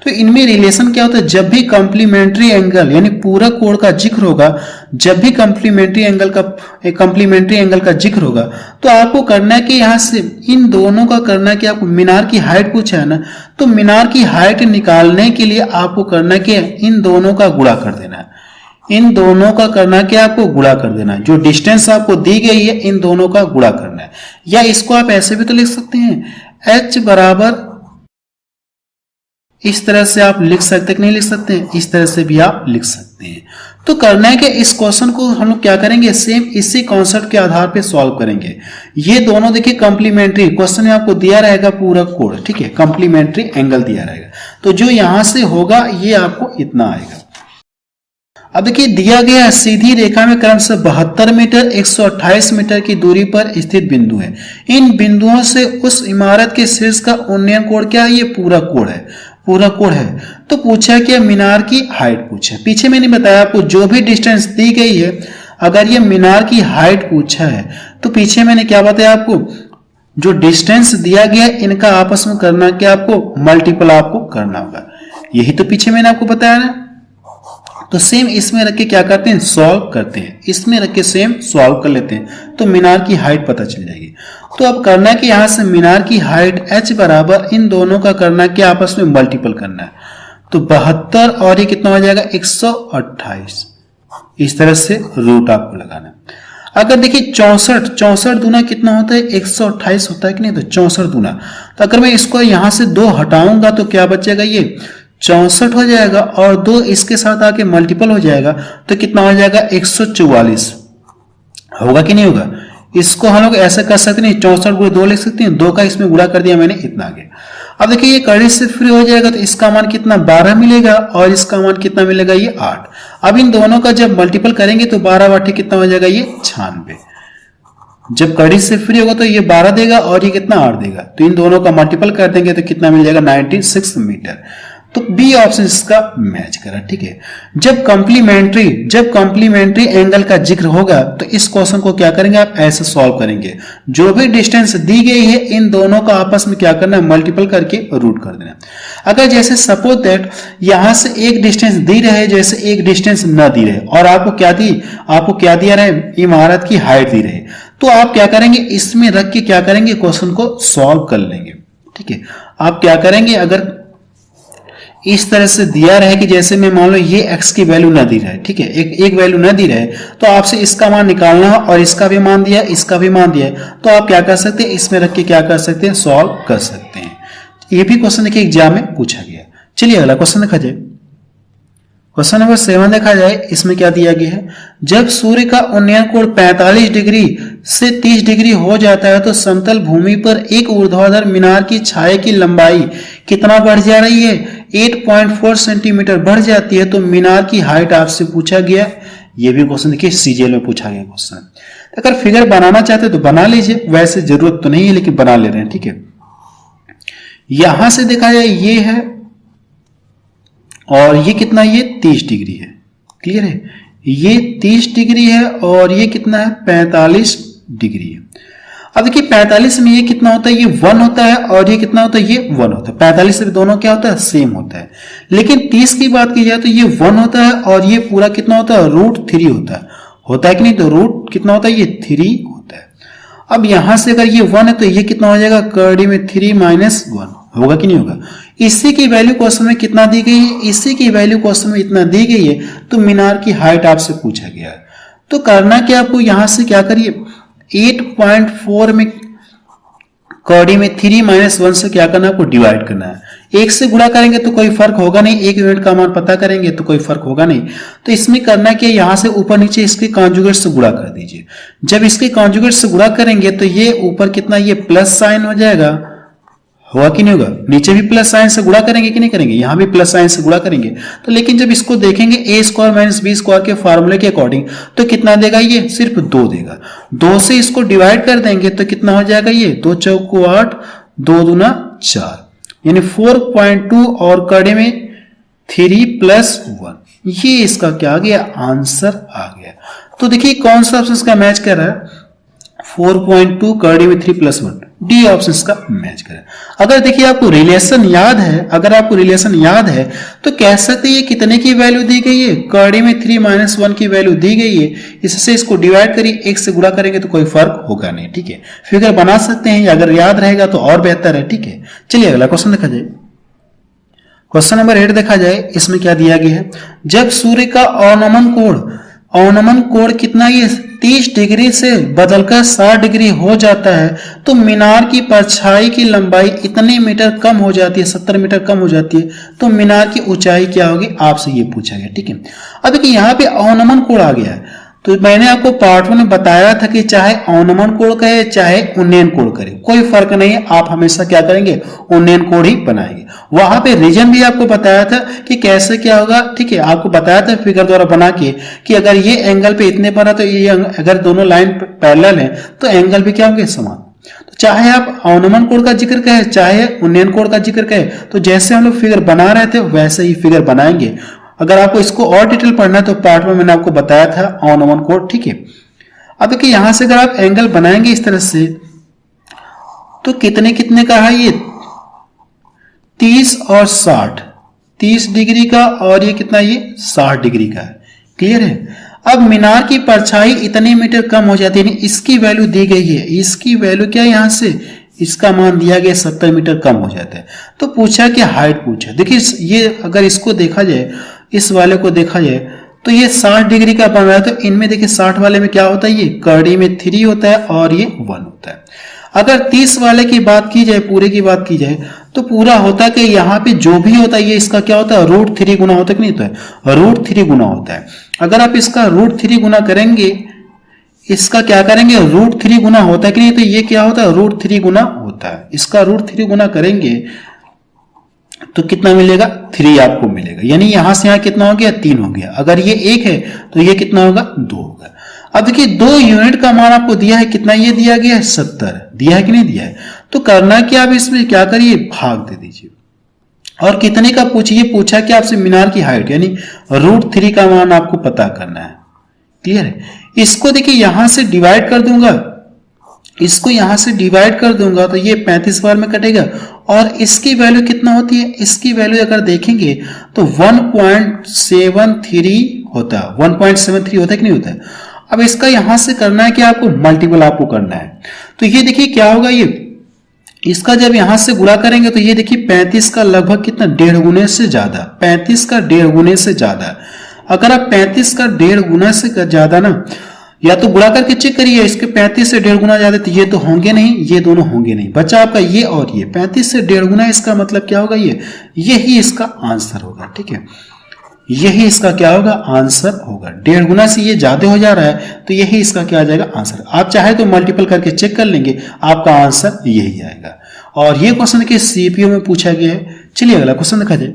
तो इनमें रिलेशन क्या होता है, जब भी कॉम्प्लीमेंट्री एंगल यानी पूरक कोण का जिक्र होगा, जब भी कॉम्प्लीमेंट्री एंगल का जिक्र होगा, तो आपको करना है कि यहां से इन दोनों का करना है कि आपको मीनार की हाइट पूछा है ना, तो मीनार की हाइट निकालने के लिए आपको करना है कि इन दोनों का गुणा कर देना है। इन दोनों का करना क्या, आपको गुणा कर देना है। जो डिस्टेंस आपको दी गई है, इन दोनों का गुणा करना है। या इसको आप ऐसे भी तो लिख सकते हैं, h बराबर इस तरह से आप लिख सकते कि नहीं लिख सकते हैं, इस तरह से भी आप लिख सकते हैं। तो करना है कि इस क्वेश्चन को हम लोग क्या करेंगे, सेम इसी कॉन्सेप्ट के आधार पे सॉल्व करेंगे। ये दोनों देखिए कंप्लीमेंट्री, क्वेश्चन में आपको दिया रहेगा पूरा कोड, ठीक है, कंप्लीमेंट्री एंगल दिया रहेगा, तो जो यहां से होगा ये आपको इतना आएगा। अब देखिए दिया गया है सीधी रेखा में क्रमशः 72 मीटर 128 मीटर की दूरी पर स्थित बिंदु है। इन बिंदुओं से उस इमारत के शीर्ष का उन्नयन कोण क्या है, ये पूरा कोण है, पूरा कोण है। तो पूछा कि मीनार की हाइट पूछा, पीछे मैंने बताया आपको जो भी डिस्टेंस दी गई है, अगर ये मीनार की हाइट पूछा है तो पीछे मैंने क्या बताया आपको, जो डिस्टेंस दिया गया इनका आपस में करना क्या, आपको मल्टीपल आपको करना होगा। यही तो पीछे मैंने आपको बताया ना। तो सेम इसमें रख के क्या करते हैं, सॉल्व करते हैं, इसमें रख के सेम सॉल्व कर लेते हैं, तो मीनार की हाइट पता चल जाएगी। तो अब करना है कि यहां से मीनार की हाइट h बराबर इन दोनों का करना है कि आपस में मल्टीपल करना है। तो 72 और ये कितना हो जाएगा 128, इस तरह से रूट आपको लगाना है। अगर देखिए 64 दूना कितना होता है, 128 होता है कि नहीं, तो 64 दूना, तो अगर मैं इसको यहां से 2 हटाऊंगा तो क्या बचेगा, ये 64 हो जाएगा, और 2 इसके साथ आके मल्टीपल हो जाएगा तो कितना हो जाएगा 144, होगा कि नहीं होगा। इसको हम लोग ऐसा कर सकते नहीं, 64 गुणे 2 लिख सकते हैं, 2 का इसमें गुणा कर दिया मैंने, इतना आ गया। अब देखिए ये कड़ी से फ्री हो जाएगा तो इसका मान कितना 12 मिलेगा, और इसका मान कितना मिलेगा, ये 8। अब इन दोनों का जब मल्टीपल करेंगे तो 12 बाटी कितना हो जाएगा, ये 96। जब कड़ी से फ्री होगा तो ये 12 देगा और ये कितना 8 देगा, तो इन दोनों का मल्टीपल कर देंगे तो कितना मिल जाएगा 96 मीटर। तो बी ऑप्शन इसका मैच करा, ठीक है। जब कॉम्प्लीमेंट्री एंगल का जिक्र होगा तो इस क्वेश्चन को क्या करेंगे, आप ऐसे सॉल्व करेंगे। जो भी डिस्टेंस दी गई है इन दोनों का आपस में क्या करना है, मल्टीपल करके रूट कर देना। अगर जैसे सपोज दैट यहां से एक डिस्टेंस दी रहे, जैसे एक डिस्टेंस न दी रहे, और आपको क्या दिया रहे, इमारत की हाइट दी रहे, तो आप क्या करेंगे, इसमें रख के क्या करेंगे, क्वेश्चन को सॉल्व कर लेंगे, ठीक है। आप क्या करेंगे, अगर इस तरह से दिया रहे कि जैसे मैं मान लो ये x की वैल्यू ना दी रहे, ठीक है, एक वैल्यू ना दी रहे, तो आपसे इसका मान निकालना है, और इसका भी मान दिया, इसका भी मान दिया, तो आप क्या कर सकते हैं, इसमें रख के क्या कर सकते हैं, सॉल्व कर सकते हैं। ये भी क्वेश्चन देखिए एग्जाम में पूछा गया। चलिए अगला क्वेश्चन देखा जाए। क्वेश्चन नंबर 7 देखा जाए, इसमें क्या दिया गया है, जब सूर्य का उन्नयन कोण 45 डिग्री से 30 डिग्री हो जाता है तो समतल भूमि पर एक ऊर्ध्वाधर मीनार की छाया की लंबाई कितना बढ़ जा रही है, 8.4 सेंटीमीटर बढ़ जाती है। तो मीनार की हाइट आपसे पूछा गया। ये भी क्वेश्चन देखिए सीजीएल में पूछा गया क्वेश्चन। अगर फिगर बनाना चाहते हो तो बना लीजिए, वैसे जरूरत तो नहीं है लेकिन बना ले रहे हैं, ठीक है। यहां से देखा जाए ये है, और ये कितना, ये 30 डिग्री है, क्लियर है, ये 30 डिग्री है, और ये कितना है 45 डिग्री है। अब देखिए 45 में ये कितना होता है, ये 1 होता है, और ये कितना होता है, ये 1 होता है। 45 में दोनों क्या होता है, सेम होता है। लेकिन 30 की बात की जाए तो ये 1 होता है, और ये पूरा कितना होता है, √3 होता है कि नहीं, तो रूट कितना होता है, ये 3 होता है। अब यहां से अगर ये 1 है तो ये कितना हो जाएगा, कड़ी में 3 - 1 होगा कि नहीं होगा। इसी की वैल्यू क्वेश्चन में कितना दी गई है, इसी की वैल्यू क्वेश्चन में इतना दी गई है, तो मीनार की हाइट आपसे पूछा गया है। तो करना क्या, आपको यहां से क्या करिए, 8.4 में कौड़ी में 3 - 1 से क्या करना है, आपको डिवाइड करना है। 1 से गुणा करेंगे तो कोई फर्क होगा नहीं, 1 यूनिट का मान पता करेंगे तो कोई फर्क होगा नहीं। तो इसमें करना क्या, यहां से ऊपर नीचे इसके कॉन्जुगेट से गुणा कर दीजिए। जब इसके कॉन्जुगेट से गुणा करेंगे तो ये ऊपर कितना, ये प्लस साइन हो जाएगा, होगा कि नहीं होगा। नीचे भी प्लस साइन से गुणा करेंगे कि नहीं करेंगे, यहां भी प्लस साइन से गुणा करेंगे। तो लेकिन जब इसको देखेंगे a² - b² के फार्मूले के अकॉर्डिंग तो कितना देगा, ये सिर्फ 2 देगा। 2 से इसको डिवाइड कर देंगे तो कितना हो जाएगा, ये 2 × 4 = 8, 2 दूना 4, यानी 4.2 और कड़े में 3 + 1, ये इसका क्या आ गया, आंसर आ गया। तो देखिए कौन सा ऑप्शन इसका मैच कर रहा है, 4.2 कड़ी में 3 + 1, डी ऑप्शन इसका मैच करें। अगर देखिए आपको रिलेशन याद है, तो कह सकते हैं कितने की वैल्यू दी गई है, कड़ी में 3 - 1 की वैल्यू दी गई है। इससे इसको डिवाइड करिए, 1 से गुणा करेंगे तो कोई फर्क होगा नहीं, ठीक है। फिगर बना सकते हैं, अगर याद रहेगा तो और बेहतर है, ठीक है। चलिए अगला क्वेश्चन देखा जाए। क्वेश्चन नंबर 8 देखा जाए, इसमें क्या दिया गया है, जब सूर्य का अवनमन कोण कितना, ये 30 डिग्री से बदलकर 60 डिग्री हो जाता है तो मीनार की परछाई की लंबाई इतने मीटर कम हो जाती है, 70 मीटर कम हो जाती है, तो मीनार की ऊंचाई क्या होगी, आपसे ये पूछा गया। ठीक है, अब देखिए यहाँ पे अवनमन कोण आ गया है, तो मैंने आपको पार्ट 1 में बताया था कि चाहे अवनमन कोण कहे चाहे उन्नयन कोण करे, कोई फर्क नहीं है, आप हमेशा क्या करेंगे, उन्नयन कोण ही बनाएंगे। वहां पे रीजन भी आपको बताया था कि कैसे क्या होगा। ठीक है, आपको बताया था फिगर द्वारा बना के कि अगर ये एंगल पे इतने बना तो ये अगर दोनों लाइन पैरेलल है तो एंगल भी क्या होंगे, समान। तो चाहे आप अवनमन कोण का जिक्र कहे चाहे उन्नयन कोण का जिक्र कहे, तो जैसे हम लोग फिगर बना रहे थे वैसे ही फिगर बनाएंगे। अगर आपको इसको और डिटेल पढ़ना है तो पार्ट में मैंने आपको बताया था अवनमन कोण। ठीक है, अब देखिए यहां से अगर आप एंगल बनाएंगे इस तरह से तो कितने कितने का है ये, 30 और 60, 30 डिग्री का और ये कितना, ये 60 डिग्री का है। क्लियर है। अब मीनार की परछाई इतने मीटर कम हो जाती है, इसकी वैल्यू दी गई है, इसकी वैल्यू क्या है, यहां से इसका मान दिया गया 70 मीटर कम हो जाता है। तो पूछा कि हाइट पूछा। देखिए ये अगर इसको देखा जाए, इस वाले को देखा जाए तो ये 60 डिग्री का बन रहा है, तो इनमें देखिए 60 वाले में क्या होता है, ये कड़ी में 3 होता है और ये 1 होता है। अगर 30 वाले की बात की जाए, पूरे की बात की जाए तो पूरा होता है कि यहाँ पे जो भी होता है ये इसका क्या होता है, √3 गुना होता है कि नहीं, तो है √3 गुना होता है। अगर आप इसका √3 गुना करेंगे, इसका क्या करेंगे, √3 गुना होता है कि नहीं, तो ये क्या होता है, √3 गुना होता है। इसका √3 गुना करेंगे तो कितना मिलेगा, 3 आपको मिलेगा, यानी यहां से यहां कितना हो गया, 3 हो गया। अगर ये 1 है तो ये कितना होगा, 2 होगा। अब देखिए 2 यूनिट का मान आपको दिया है, कितना ये दिया गया है, 70 दिया है कि नहीं दिया है। तो करना क्या, आप इसमें क्या करिए, भाग दे दीजिए। और कितने का पूछिए, पूछा कि आपसे मीनार की हाइट यानी √3 का मान आपको पता करना है। क्लियर है। इसको देखिए यहां से डिवाइड कर दूंगा, इसको यहां से डिवाइड कर दूंगा तो ये 35 बार में कटेगा। और इसकी वैल्यू कितना होती है, इसकी वैल्यू अगर देखेंगे तो 1.73 होता है, 1.73 होता है कि नहीं होता है। अब इसका यहां से करना है कि आपको मल्टीपल आपको करना है, तो ये देखिए क्या होगा, ये इसका जब यहां से गुणा करेंगे तो ये देखिए 35 का लगभग कितना, 1.5 गुने से ज्यादा, 35 का 1.5 गुने से ज्यादा। अगर आप 35 का 1.5 गुना से ज्यादा ना, या तो गुणा करके चेक करिए, इसके 35 से 1.5 गुना ज्यादा, तो ये तो होंगे नहीं, ये दोनों होंगे नहीं, बच्चा आपका ये और ये 35 से 1.5 गुना, इसका मतलब क्या होगा, यही इसका आंसर होगा। ठीक है, यही इसका क्या होगा, आंसर होगा। 1.5 गुना से ये ज्यादा हो जा रहा है तो यही इसका क्या आ जाएगा, आंसर। आप चाहे तो मल्टीपल करके चेक कर लेंगे, आपका आंसर यही आएगा। और ये क्वेश्चन देखिए सीपीयू में पूछा गया है। चलिए अगला क्वेश्चन देखा जाए।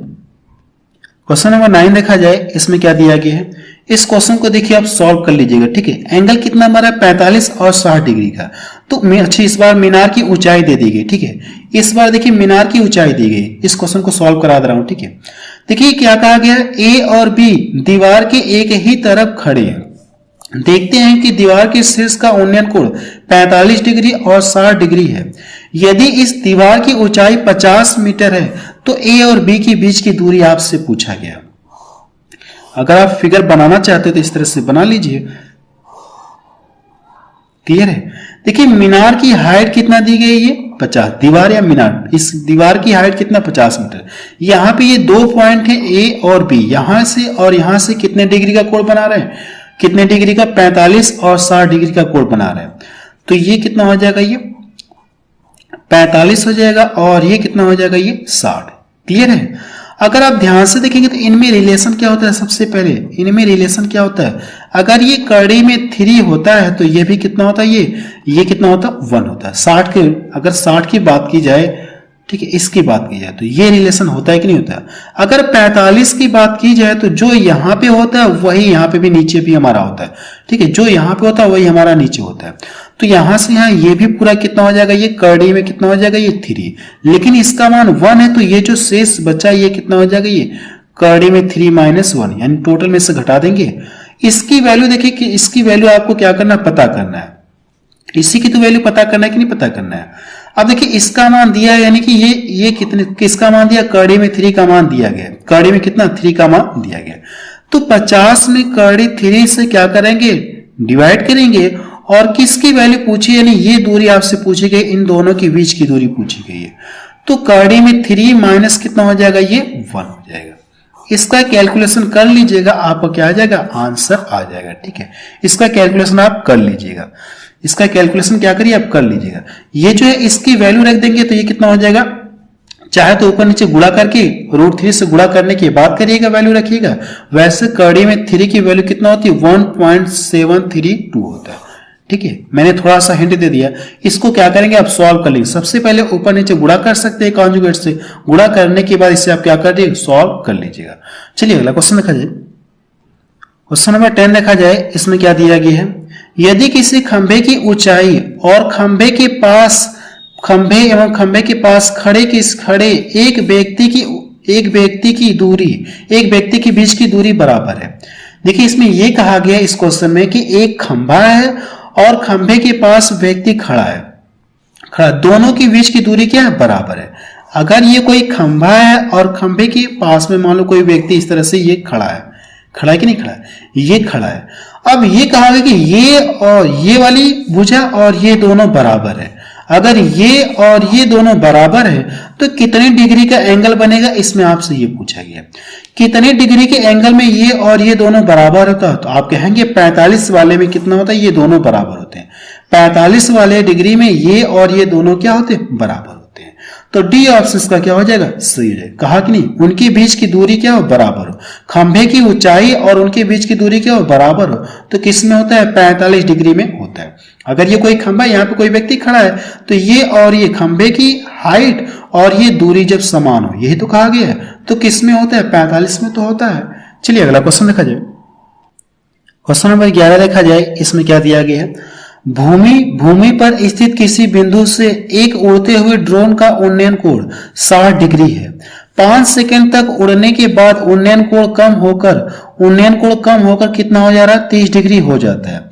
क्वेश्चन नंबर 9 देखा जाए, इसमें क्या दिया गया है। इस क्वेश्चन को देखिए आप सॉल्व कर लीजिएगा। ठीक है, एंगल कितना हमारा 45 और 60 डिग्री का। तो अच्छा इस बार मीनार की ऊंचाई दे दी गई। ठीक है, इस बार देखिए मीनार की ऊंचाई दी गई। इस क्वेश्चन को सॉल्व करा दे रहा हूं। ठीक है, देखिए क्या कहा गया है, ए और बी दीवार के एक ही तरफ खड़े हैं। देखते हैं कि दीवार के शीर्ष का उन्नयन कोण 45 डिग्री और 60 डिग्री है। यदि इस दीवार की ऊंचाई 50 मीटर है तो ए और बी के बीच की दूरी आपसे पूछा गया। अगर आप फिगर बनाना चाहते हो तो इस तरह से बना लीजिए। क्लियर है। देखिए मीनार की हाइट कितना दी गई है, 50, दीवार या मीनार, इस दीवार की हाइट कितना, 50 मीटर। यहां पे ये 2 पॉइंट है ए और बी, यहां से और यहां से कितने डिग्री का कोण बना रहे हैं, कितने डिग्री का, 45 और 60 डिग्री का कोण बना रहे हैं। तो ये कितना हो जाएगा, ये 45 हो जाएगा और ये कितना हो जाएगा, ये 60। क्लियर है। अगर आप ध्यान से देखेंगे तो इनमें रिलेशन क्या होता है, सबसे पहले इनमें रिलेशन क्या होता है, अगर ये कड़ी में 3 होता है तो ये भी कितना होता है, ये कितना होता है, 1 होता है। 60 के, अगर 60 की बात की जाए, ठीक है, इसकी बात की जाए तो ये रिलेशन होता है कि नहीं होता है। अगर 45 की बात की जाए तो जो यहाँ पे होता है वही यहाँ पे भी नीचे भी हमारा होता है। ठीक है, जो यहाँ पे होता है वही हमारा नीचे होता है। तो यहां से यहाँ ये भी पूरा कितना हो जाएगा, ये कड़ी में कितना हो जाएगा, ये 3, लेकिन इसका मान 1 है तो ये जो शेष बचा ये कितना हो जाएगा, ये कड़ी में 3 - 1, यानी टोटल में से घटा देंगे। इसकी वैल्यू देखिए कि इसकी वैल्यू आपको क्या करना है, पता करना है। इसी की तो वैल्यू पता करना है कि नहीं पता करना है। अब देखिए इसका मान दिया है, यानी कि ये कितने, किसका मान दिया, कड़ी में 3 का मान दिया गया। कड़ी में कितना, 3 का मान दिया गया। तो 50 में कड़ी 3 से क्या करेंगे, डिवाइड करेंगे। और किसकी वैल्यू पूछी, यानी ये दूरी आपसे पूछी गई, इन दोनों के बीच की दूरी पूछी गई है। तो कड़ी में 3 माइनस कितना हो जाएगा, ये 1 हो जाएगा। इसका कैलकुलेशन कर लीजिएगा, आपका क्या आ जाएगा, आंसर आ जाएगा। ठीक है, इसका कैलकुलेशन आप कर लीजिएगा, इसका कैलकुलेशन क्या करिए आप कर लीजिएगा। ये जो है इसकी वैल्यू रख देंगे तो ये कितना हो जाएगा, चाहे तो ऊपर नीचे गुणा करके √3 से गुणा करने के बाद करिएगा वैल्यू रखिएगा। वैसे कड़ी में 3 की वैल्यू कितना होती है, 1.732 होता है। ठीक है, मैंने थोड़ा सा हिंट दे दिया। इसको क्या करेंगे आप सॉल्व कर लेंगे। सबसे पहले ऊपर नीचे गुणा कर सकते हैं कॉन्जुगेट से, गुणा करने के बाद इसे आप क्या कर दिए, सॉल्व कर लीजिएगा। चलिए अगला क्वेश्चन देखा जाए। क्वेश्चन नंबर 10 देखा जाए, इसमें क्या दिया गया है, यदि किसी खंभे की ऊंचाई और खंभे एवं खंभे के पास खड़े एक व्यक्ति की बीच की दूरी बराबर है। देखिए इसमें यह कहा गया इस क्वेश्चन में कि एक खंभा है और खंभे के पास व्यक्ति खड़ा है, दोनों की बीच की दूरी क्या है, बराबर है। अगर ये कोई खंभा है और खंभे के पास में मान लो कोई व्यक्ति इस तरह से ये खड़ा है कि नहीं खड़ा है, ये खड़ा है। अब ये कहा गया कि ये और ये वाली भुजा और ये दोनों बराबर है। अगर ये और ये दोनों बराबर है तो कितने डिग्री का एंगल बनेगा, इसमें आपसे ये पूछा गया। कितने डिग्री के एंगल में ये और ये दोनों बराबर होता है, तो आप कहेंगे 45 वाले में कितना होता है, ये दोनों बराबर होते हैं। 45 वाले डिग्री में ये और ये दोनों क्या होते हैं, बराबर होते हैं। तो डी ऑप्शन का क्या हो जाएगा, सही है। कहा कि नहीं, उनके बीच की दूरी क्या हो, बराबर हो। खंभे की ऊंचाई और उनके बीच की दूरी क्या हो, बराबर हो। तो किस में होता है, 45 डिग्री में होता है। अगर ये कोई खंभा, यहाँ पे कोई व्यक्ति खड़ा है, तो ये और ये खंभे की हाइट और ये दूरी जब समान हो, यही तो कहा गया है, तो किस में होता है, 45 में तो होता है। चलिए अगला क्वेश्चन देखा जाए। क्वेश्चन नंबर 11 देखा जाए, इसमें क्या दिया गया है, भूमि पर स्थित किसी बिंदु से एक उड़ते हुए ड्रोन का उन्नयन कोण 60 डिग्री है। 5 सेकंड तक उड़ने के बाद उन्नयन कोण कम होकर कितना हो जा रहा है, 30 डिग्री हो जाता है।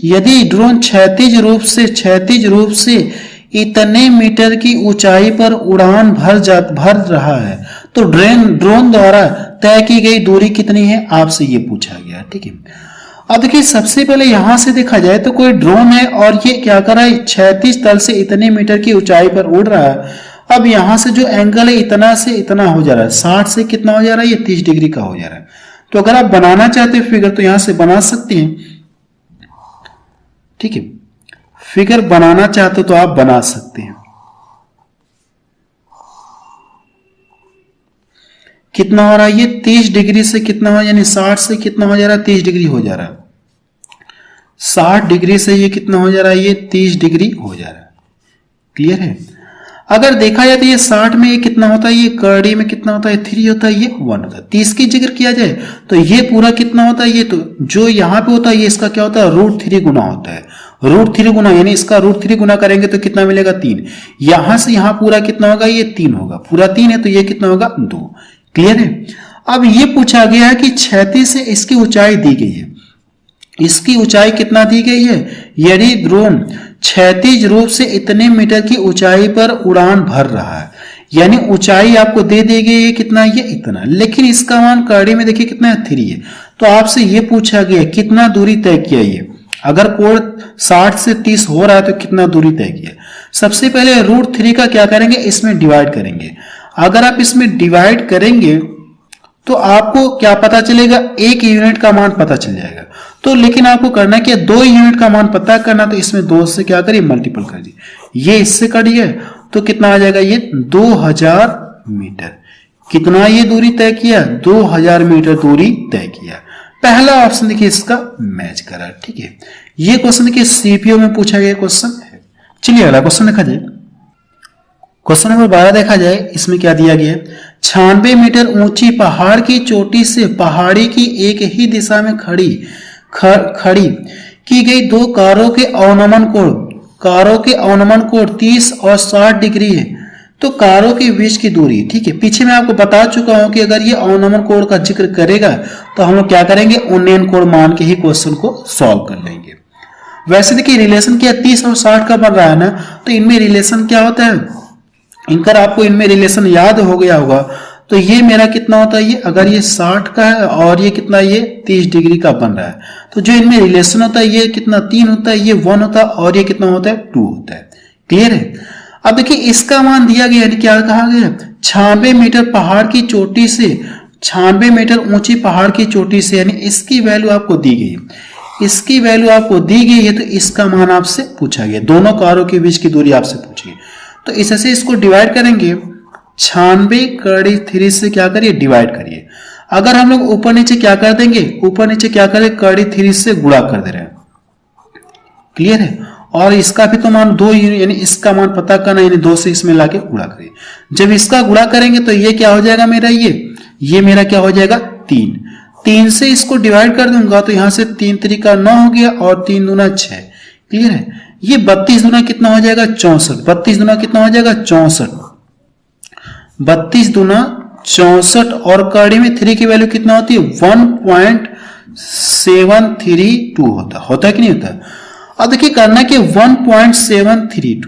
यदि ड्रोन क्षैतिज रूप से इतने मीटर की ऊंचाई पर उड़ान भर रहा है तो ड्रोन द्वारा तय की गई दूरी कितनी है, आपसे ये पूछा गया। ठीक है, अब देखिए सबसे पहले यहां से देखा जाए तो कोई ड्रोन है और ये क्या कर रहा है, क्षैतिज तल से इतने मीटर की ऊंचाई पर उड़ रहा है। अब यहां से जो एंगल है इतना से इतना हो जा रहा है, 60 से कितना हो जा रहा है, ये 30 डिग्री का हो जा रहा है। तो अगर आप बनाना चाहते हो फिगर तो यहां से बना सकते हैं। ठीक है, फिगर बनाना चाहते हो तो आप बना सकते हैं। कितना हो रहा है, ये 30 डिग्री से कितना हो, यानी 60 से कितना हो जा रहा है, 30 डिग्री हो जा रहा है। 60 डिग्री से ये कितना हो जा रहा है, ये 30 डिग्री हो जा रहा है। क्लियर है। अगर देखा जाए तो ये 60 में ये कितना होता है, ये करड़ी में कितना होता है, 3 होता है, ये 1 होता है। 30 की जिक्र किया जाए तो ये पूरा कितना होता है, ये तो जो यहाँ पे होता है ये इसका क्या होता है, √3 गुना होता है। √3 गुना यानी इसका √3 गुना करेंगे तो कितना मिलेगा, 3। यहां से यहां पूरा कितना होगा, ये 3 होगा। पूरा 3 है तो ये कितना होगा, 2। क्लियर है। अब ये पूछा गया है कि क्षैतिज से इसकी ऊंचाई दी गई है, इसकी ऊंचाई कितना दी गई है, यदि ड्रोन क्षैतिज रूप से इतने मीटर की ऊंचाई पर उड़ान भर रहा है, यानी ऊंचाई आपको दे दी गई है कितना, ये इतना, लेकिन इसका मान करड़ी में देखिए कितना है, 3 है। तो आपसे ये पूछा गया कितना दूरी तय किया, ये अगर कोण 60 से 30 हो रहा है तो कितना दूरी तय किया। सबसे पहले √3 का क्या करेंगे, इसमें डिवाइड करेंगे। अगर आप इसमें डिवाइड करेंगे तो आपको क्या पता चलेगा, 1 यूनिट का मान पता चल जाएगा। तो लेकिन आपको करना क्या, 2 यूनिट का मान पता करना, तो इसमें 2 से क्या करिए, मल्टीपल कर दिए। ये इससे कटिए तो कितना आ जाएगा, ये 2000 मीटर। कितना ये दूरी तय किया, 2000 मीटर दूरी तय किया। पहला ऑप्शन देखिए इसका मैच करा। ठीक है, ये क्वेश्चन देखिए सीपीओ में पूछा गया क्वेश्चन है। चलिए अगला क्वेश्चन देखा जाए। क्वेश्चन नंबर 12 देखा जाए, इसमें क्या दिया गया है, 96 मीटर ऊंची पहाड़ की चोटी से पहाड़ी की एक ही दिशा में खड़ी की गई 2 कारों के अवनमन कोण 30 और 60 डिग्री है। तो कारों के बीच की दूरी, ठीक है, पीछे मैं आपको बता चुका हूं कि अगर ये अवनमन कोण का जिक्र करेगा तो हम लोग क्या करेंगे, उन्नयन कोण मान के ही क्वेश्चन को सॉल्व कर लेंगे। वैसे देखिए रिलेशन क्या 30 और 60 का बन रहा है ना, तो इनमें रिलेशन क्या होता है, इनका आपको इनमें रिलेशन याद हो गया होगा। तो ये मेरा कितना होता है, ये अगर ये 60 का है और ये कितना, ये 30 डिग्री का बन रहा है, तो जो इनमें रिलेशन होता है ये कितना, 3 होता है, ये 1 होता है और ये कितना होता है, 2 होता है। क्लियर है। अब देखिए इसका मान दिया गया, यानी क्या कहा गया, 96 मीटर पहाड़ की चोटी से, 96 मीटर ऊंची पहाड़ की चोटी से, यानी इसकी वैल्यू आपको दी गई है, इसकी वैल्यू आपको दी गई है, तो इसका मान आपसे पूछा गया, दोनों कारों के बीच की दूरी आपसे पूछी गई। तो इससे इसको डिवाइड करेंगे, 96 कड़ी 3 से क्या करिए, डिवाइड करिए। अगर हम लोग ऊपर नीचे क्या कर देंगे, ऊपर नीचे क्या करें, कड़ी 3 से गुणा कर दे रहे हैं, क्लियर है। और इसका भी तो मान 2, यानी इसका मान पता करना, यानी 2 से इसमें लाके गुणा करिए। जब इसका गुणा करेंगे तो ये क्या हो जाएगा मेरा, ये मेरा क्या हो जाएगा, 3। 3 से इसको डिवाइड कर दूंगा तो यहां से 3 3 9 हो गया और 3 दूना 6, क्लियर है। ये 32 दूना कितना हो जाएगा, 64। 32 दूना कितना हो जाएगा, 64। 32 दूना 64 और कड़ी में 3 की वैल्यू कितना होती है, 1.732 होता है कि नहीं होता। अब देखिए करना कि 1.732,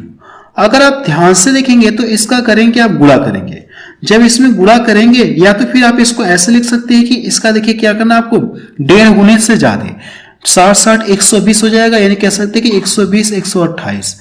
अगर आप ध्यान से देखेंगे तो इसका करेंगे आप गुणा करेंगे। जब इसमें गुणा करेंगे, या तो फिर आप इसको ऐसे लिख सकते हैं कि इसका देखिए क्या करना आपको, 1.5 गुने से ज्यादा, 60 60 120 हो जाएगा, यानी कह सकते हैं कि 120 128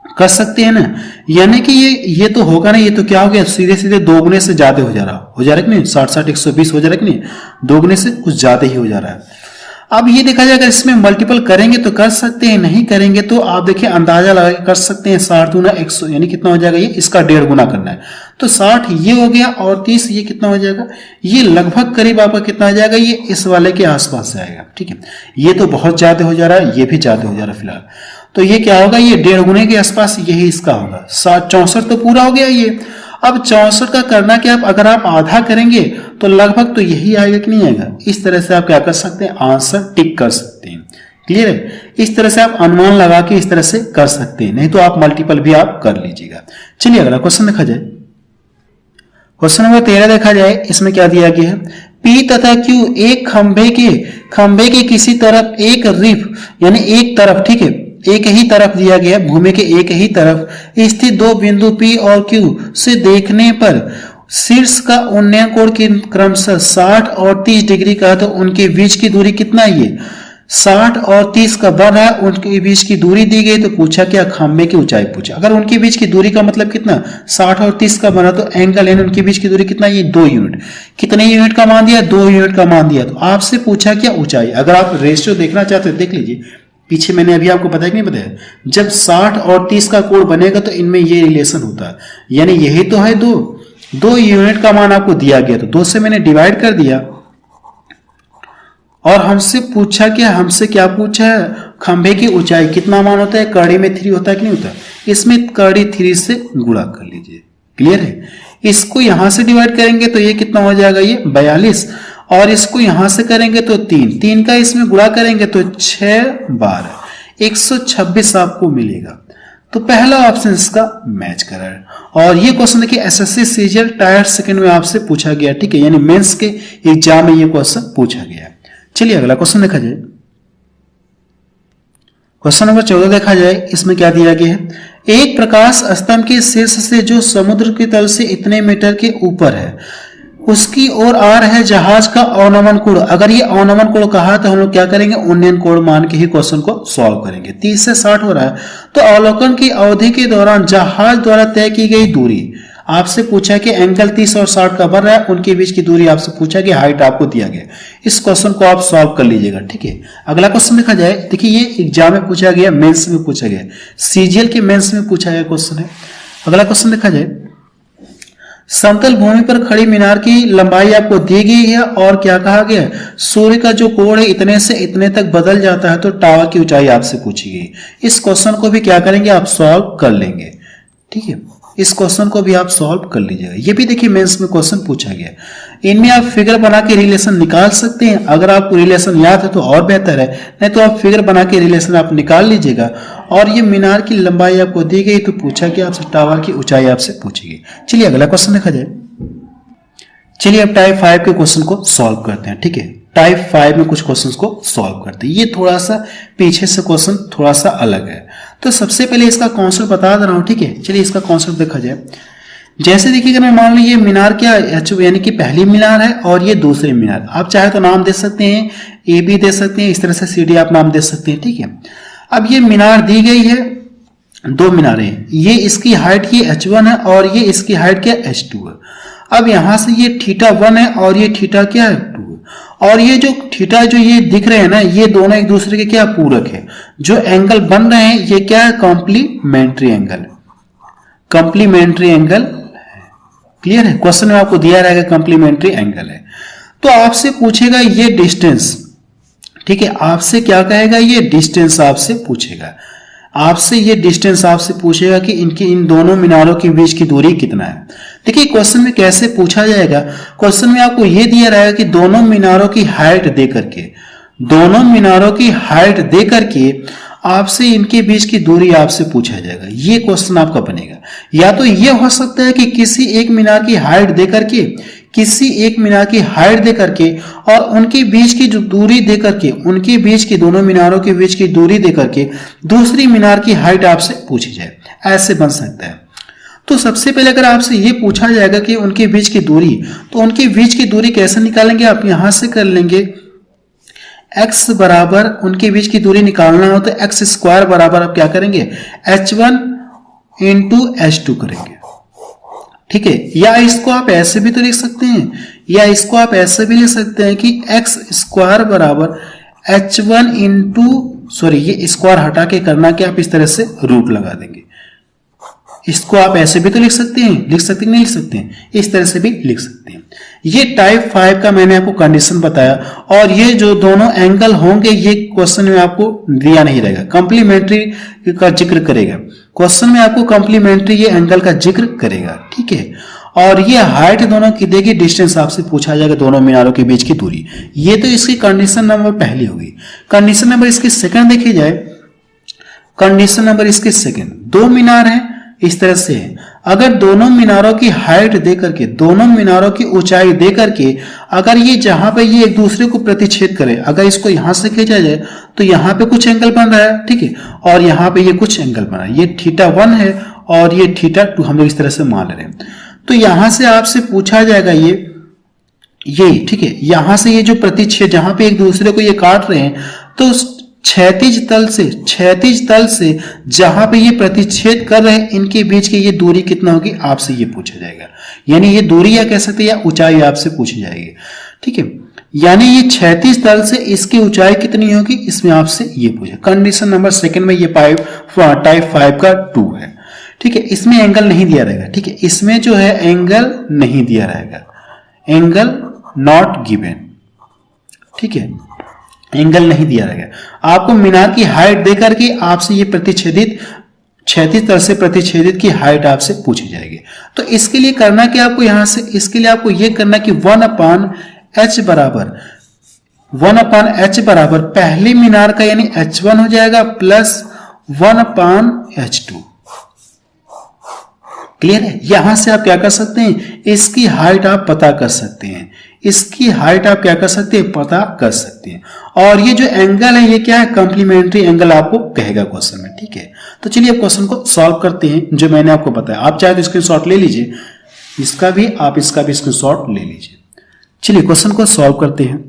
कर सकते हैं ना। यानी कि ये तो होगा ना, ये तो क्या हो गया, सीधे सीधे 2 गुने से ज्यादा हो जा रहा है कि नहीं, 60 60 120 हो जा रहा है कि नहीं, 2 गुने से कुछ ज्यादा ही हो जा रहा है। अब ये देखा जाएगा, इसमें मल्टीपल करेंगे तो कर सकते हैं, नहीं करेंगे तो आप देखिए अंदाजा लगा कर सकते हैं, 60 दूना 100, यानी कितना हो जाएगा, ये इसका 1.5 गुना करना है, तो 60 ये हो गया और 30 ये कितना हो जाएगा, ये लगभग करीब आपका कितना आ जाएगा, ये इस वाले के आसपास जाएगा, ठीक है। ये तो बहुत ज्यादा हो जा रहा है, ये भी ज्यादा हो जा रहा है फिलहाल, तो ये क्या होगा, ये 1.5 गुने के आसपास यही इसका होगा। 64 तो पूरा हो गया ये। अब 64 का करना कि आप अगर आप आधा करेंगे तो लगभग तो यही आएगा कि नहीं आएगा। इस तरह से आप क्या कर सकते हैं, आंसर टिक कर सकते हैं, क्लियर है। इस तरह से आप अनुमान लगा के इस तरह से कर सकते हैं, नहीं तो आप मल्टीपल भी आप कर लीजिएगा। चलिए अगला क्वेश्चन देखा जाए। क्वेश्चन नंबर 13 देखा जाए, इसमें क्या दिया गया है, P तथा Q एक खंभे के किसी तरफ एक रिफ, यानी एक तरफ, ठीक है, एक ही तरफ दिया गया, भूमि के एक ही तरफ स्थित 2 बिंदु P और Q से देखने पर शीर्ष का उन्नयन कोण की क्रमशः 60 और 30 डिग्री का है, तो उनके बीच की दूरी कितना है, ये 60 और 30 का बन रहा है, उनके बीच की दूरी दी गई, तो पूछा क्या, खंभे की ऊंचाई पूछा। अगर उनके बीच की दूरी का मतलब कितना, 60 और 30 का बना, तो एंगल यानी उनके बीच की दूरी कितना, ये 2 यूनिट। कितने यूनिट का मान दिया, 2 यूनिट का मान दिया। तो आपसे पूछा क्या, ऊंचाई। अगर आप रेशियो देखना चाहते हो देख लीजिए, पीछे मैंने अभी आपको बताया कि नहीं बताया, जब 60 और 30 का कोण बनेगा तो इनमें ये रिलेशन होता है, यानी यही तो है 2 यूनिट का मान आपको दिया गया, तो 2 से मैंने डिवाइड कर दिया। और हमसे पूछा क्या, हमसे क्या पूछा है, खंभे की ऊंचाई कितना मान होता है, कड़ी में 3 होता है कि नहीं होता, इसमें कड़ी 3 से गुणा कर लीजिए, क्लियर है। इसको यहां से डिवाइड करेंगे तो ये कितना हो जाएगा, ये 42, और इसको यहां से करेंगे तो 3 का इसमें गुणा करेंगे तो 6 12 126 आपको मिलेगा। तो पहला ऑप्शन इसका मैच कर रहा है। और ये क्वेश्चन देखिए एसएससी सीजीएल टायर सेकंड में आपसे पूछा गया, ठीक है, यानी मेंस के एग्जाम में ये क्वेश्चन पूछा गया। चलिए अगला क्वेश्चन देखा जाए। क्वेश्चन नंबर 14 देखा जाए, इसमें क्या दिया गया है, एक प्रकाश स्तंभ के शीर्ष से जो समुद्र के तल से इतने मीटर के ऊपर है, उसकी ओर आ रहा है जहाज का अवनमन कोण। अगर ये अवनमन कोण कहा तो हम लोग क्या करेंगे, उन्नयन कोण मान के ही क्वेश्चन को सॉल्व करेंगे। 30 से 60 हो रहा है, तो अवलोकन की अवधि के दौरान जहाज द्वारा तय की गई दूरी आपसे पूछा कि एंगल 30 और 60 का बन रहा है, उनके बीच की दूरी आपसे पूछा कि हाइट आपको दिया गया। इस क्वेश्चन को आप सॉल्व कर लीजिएगा, ठीक है। अगला क्वेश्चन देखा जाए, देखिए ये एग्जाम में पूछा गया, मेंस में पूछा गया, सीजीएल के मेंस में पूछा गया क्वेश्चन है। अगला क्वेश्चन देखा जाए, समतल भूमि पर खड़ी मीनार की लंबाई आपको दी गई है और क्या कहा गया, सूर्य का जो कोण है इतने से इतने तक बदल जाता है, तो टावर की ऊंचाई आपसे पूछी गई। इस क्वेश्चन को भी क्या करेंगे, आप सॉल्व कर लेंगे, ठीक है। इस क्वेश्चन को भी आप सॉल्व कर लीजिएगा। ये भी देखिए मेंस में क्वेश्चन पूछा गया। इनमें आप फिगर बना के रिलेशन निकाल सकते हैं, अगर आपको रिलेशन याद है तो और बेहतर है, नहीं तो आप फिगर बना के रिलेशन आप निकाल लीजिएगा। और ये मीनार की लंबाई आपको दी गई, तो पूछा कि आपसे टावर की ऊंचाई आपसे पूछी गई। चलिए अगला क्वेश्चन देखा जाए। चलिए अब टाइप 5 के क्वेश्चन को सॉल्व करते हैं, ठीक है। टाइप 5 में कुछ क्वेश्चंस को सॉल्व करते हैं। ये थोड़ा सा पीछे से क्वेश्चन थोड़ा सा अलग है, तो सबसे पहले इसका कॉन्सेप्ट बता दे रहा हूं, ठीक है। चलिए इसका कॉन्सेप्ट देखा जाए। जैसे देखिएगा ना, मान लो ये मीनार क्या यानी कि पहली मीनार है और ये दूसरी मीनार। आप चाहे तो नाम दे सकते हैं, ए बी दे सकते हैं, इस तरह से सी डी आप नाम दे सकते हैं, ठीक है। अब ये मीनार दी गई है, दो मीनारें, ये इसकी हाइट ये h1 है और ये इसकी हाइट क्या h2 है। अब यहां से ये θ1 है और ये थीटा क्या है 2 है, और ये जो थीटा जो ये दिख रहे हैं ना, ये दोनों एक दूसरे के क्या पूरक है। जो एंगल बन रहे हैं ये क्या है, complementary angle, complementary angle. Clear है, क्वेश्चन में आपको दिया रहेगा कॉम्प्लीमेंट्री एंगल है। तो आपसे पूछेगा ये डिस्टेंस, ठीक है, आपसे क्या कहेगा, ये डिस्टेंस आपसे पूछेगा, आपसे ये डिस्टेंस आपसे पूछेगा कि इनकी इन दोनों मीनारों के बीच की दूरी कितना है। देखिए क्वेश्चन में कैसे पूछा जाएगा, क्वेश्चन में आपको ये दिया रहेगा कि दोनों मीनारों की हाइट दे करके, दोनों मीनारों की हाइट दे करके आपसे इनके बीच की दूरी आपसे पूछा जाएगा। ये क्वेश्चन आपका बनेगा। या तो ये हो सकता है कि किसी एक मीनार की हाइट दे करके, किसी एक मीनार की हाइट दे करके और उनके बीच की जो दूरी दे करके, उनके बीच की दोनों मीनारों के बीच की दूरी दे करके दूसरी मीनार की हाइट आपसे पूछी जाए, ऐसे बन सकता है। तो सबसे पहले अगर आपसे ये पूछा जाएगा कि उनके बीच की दूरी, तो उनके बीच की दूरी कैसे निकालेंगे, आप यहां से कर लेंगे x बराबर, उनके बीच की दूरी निकालना हो तो x स्क्वायर बराबर आप क्या करेंगे, h1 इंटू h2 करेंगे। ठीक है, या इसको आप ऐसे भी तो लिख सकते हैं, या इसको आप ऐसे भी लिख सकते हैं कि x स्क्वायर बराबर h1 इंटू, सॉरी ये स्क्वायर हटा के करना कि आप इस तरह से रूट लगा देंगे। इसको आप ऐसे भी तो लिख सकते हैं, लिख सकते हैं नहीं लिख सकते हैं, इस तरह से भी लिख सकते हैं। ये टाइप 5 का मैंने आपको कंडीशन बताया, और ये जो दोनों एंगल होंगे ये क्वेश्चन में आपको दिया नहीं रहेगा, कॉम्प्लीमेंट्री का जिक्र करेगा क्वेश्चन में, आपको कॉम्प्लीमेंट्री ये एंगल का जिक्र करेगा। ठीक है, और ये हाइट दोनों की देगी, डिस्टेंस आपसे पूछा जाएगा दोनों मीनारों के बीच की दूरी। ये तो इसकी कंडीशन नंबर पहली होगी। कंडीशन नंबर इसकी सेकंड देखी जाए, कंडीशन नंबर इसकी सेकंड, दो मीनार है इस तरह से है, अगर दोनों मीनारों की हाइट दे करके, दोनों मीनारों की ऊंचाई दे करके, अगर ये जहां पे ये एक दूसरे को प्रतिच्छेद करे, अगर इसको यहां से खींचा जाए तो यहां पे कुछ एंगल बन रहा है, ठीक है, और यहां पे ये कुछ एंगल बना है, ये θ1 है और ये θ2 हम लोग इस तरह से मान ले रहे हैं। तो यहां से आपसे पूछा जाएगा ये ठीक है, यहां से ये जो प्रतिच्छेद जहां पे एक दूसरे को ये काट रहे हैं, तो क्षैतिज तल से जहां पे ये प्रतिच्छेद कर रहे हैं इनके बीच की ये दूरी कितना होगी आपसे ये पूछा जाएगा। यानी ये दूरी या कह सकते हैं या ऊंचाई आपसे पूछी जाएगी। ठीक है, यानी ये क्षैतिज तल से इसकी ऊंचाई कितनी होगी, इसमें आपसे ये पूछे। कंडीशन नंबर सेकंड में ये टाइप 5 का 2 है। ठीक है, इसमें एंगल नहीं दिया रहेगा। ठीक है, इसमें जो है एंगल नहीं दिया रहेगा, एंगल नॉट गिवन। ठीक है, एंगल नहीं दिया रहेगा। आपको मीनार की हाइट देकर के आपसे ये प्रतिच्छेदित, क्षैतिज तल से प्रतिच्छेदित की हाइट आपसे पूछी जाएगी। तो इसके लिए करना कि आपको यहां से, इसके लिए आपको ये करना कि 1/h बराबर पहले मीनार का यानी h1 हो जाएगा प्लस 1/h2। क्लियर है, यहां से आप क्या कर सकते हैं, इसकी हाइट आप पता कर सकते हैं, इसकी हाइट आप क्या कर सकते हैं, पता कर सकते हैं। और ये जो एंगल है ये क्या है, कॉम्प्लीमेंट्री एंगल आपको कहेगा क्वेश्चन में। ठीक है, तो चलिए अब क्वेश्चन को सॉल्व करते हैं जो मैंने आपको बताया। आप चाहे तो स्क्रीनशॉट ले लीजिए, इसका भी आप इसका भी स्क्रीनशॉट ले लीजिए। चलिए क्वेश्चन को सॉल्व करते हैं।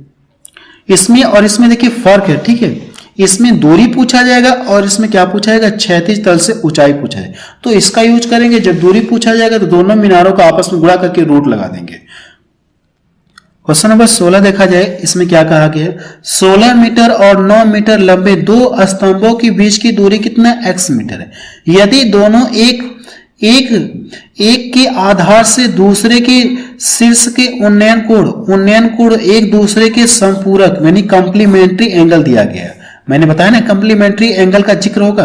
इसमें और इसमें देखिए फर्क है। ठीक है, इसमें दूरी पूछा जाएगा और इसमें क्या पूछा जाएगा, क्षैतिज तल से ऊंचाई पूछा जाएगा। तो इसका यूज करेंगे, जब दूरी पूछा जाएगा तो दोनों मीनारों को आपस में गुणा करके रूट लगा देंगे। क्वेश्चन नंबर 16 देखा जाए, इसमें क्या कहा गया है, 16 मीटर और 9 मीटर लंबे दो स्तंभों के बीच की दूरी कितना x मीटर है। यदि दोनों एक के आधार से दूसरे के शीर्ष के उन्नयन कोण एक दूसरे के संपूरक यानी कॉम्प्लीमेंट्री एंगल दिया गया है। मैंने बताया ना कॉम्प्लीमेंट्री एंगल का जिक्र होगा,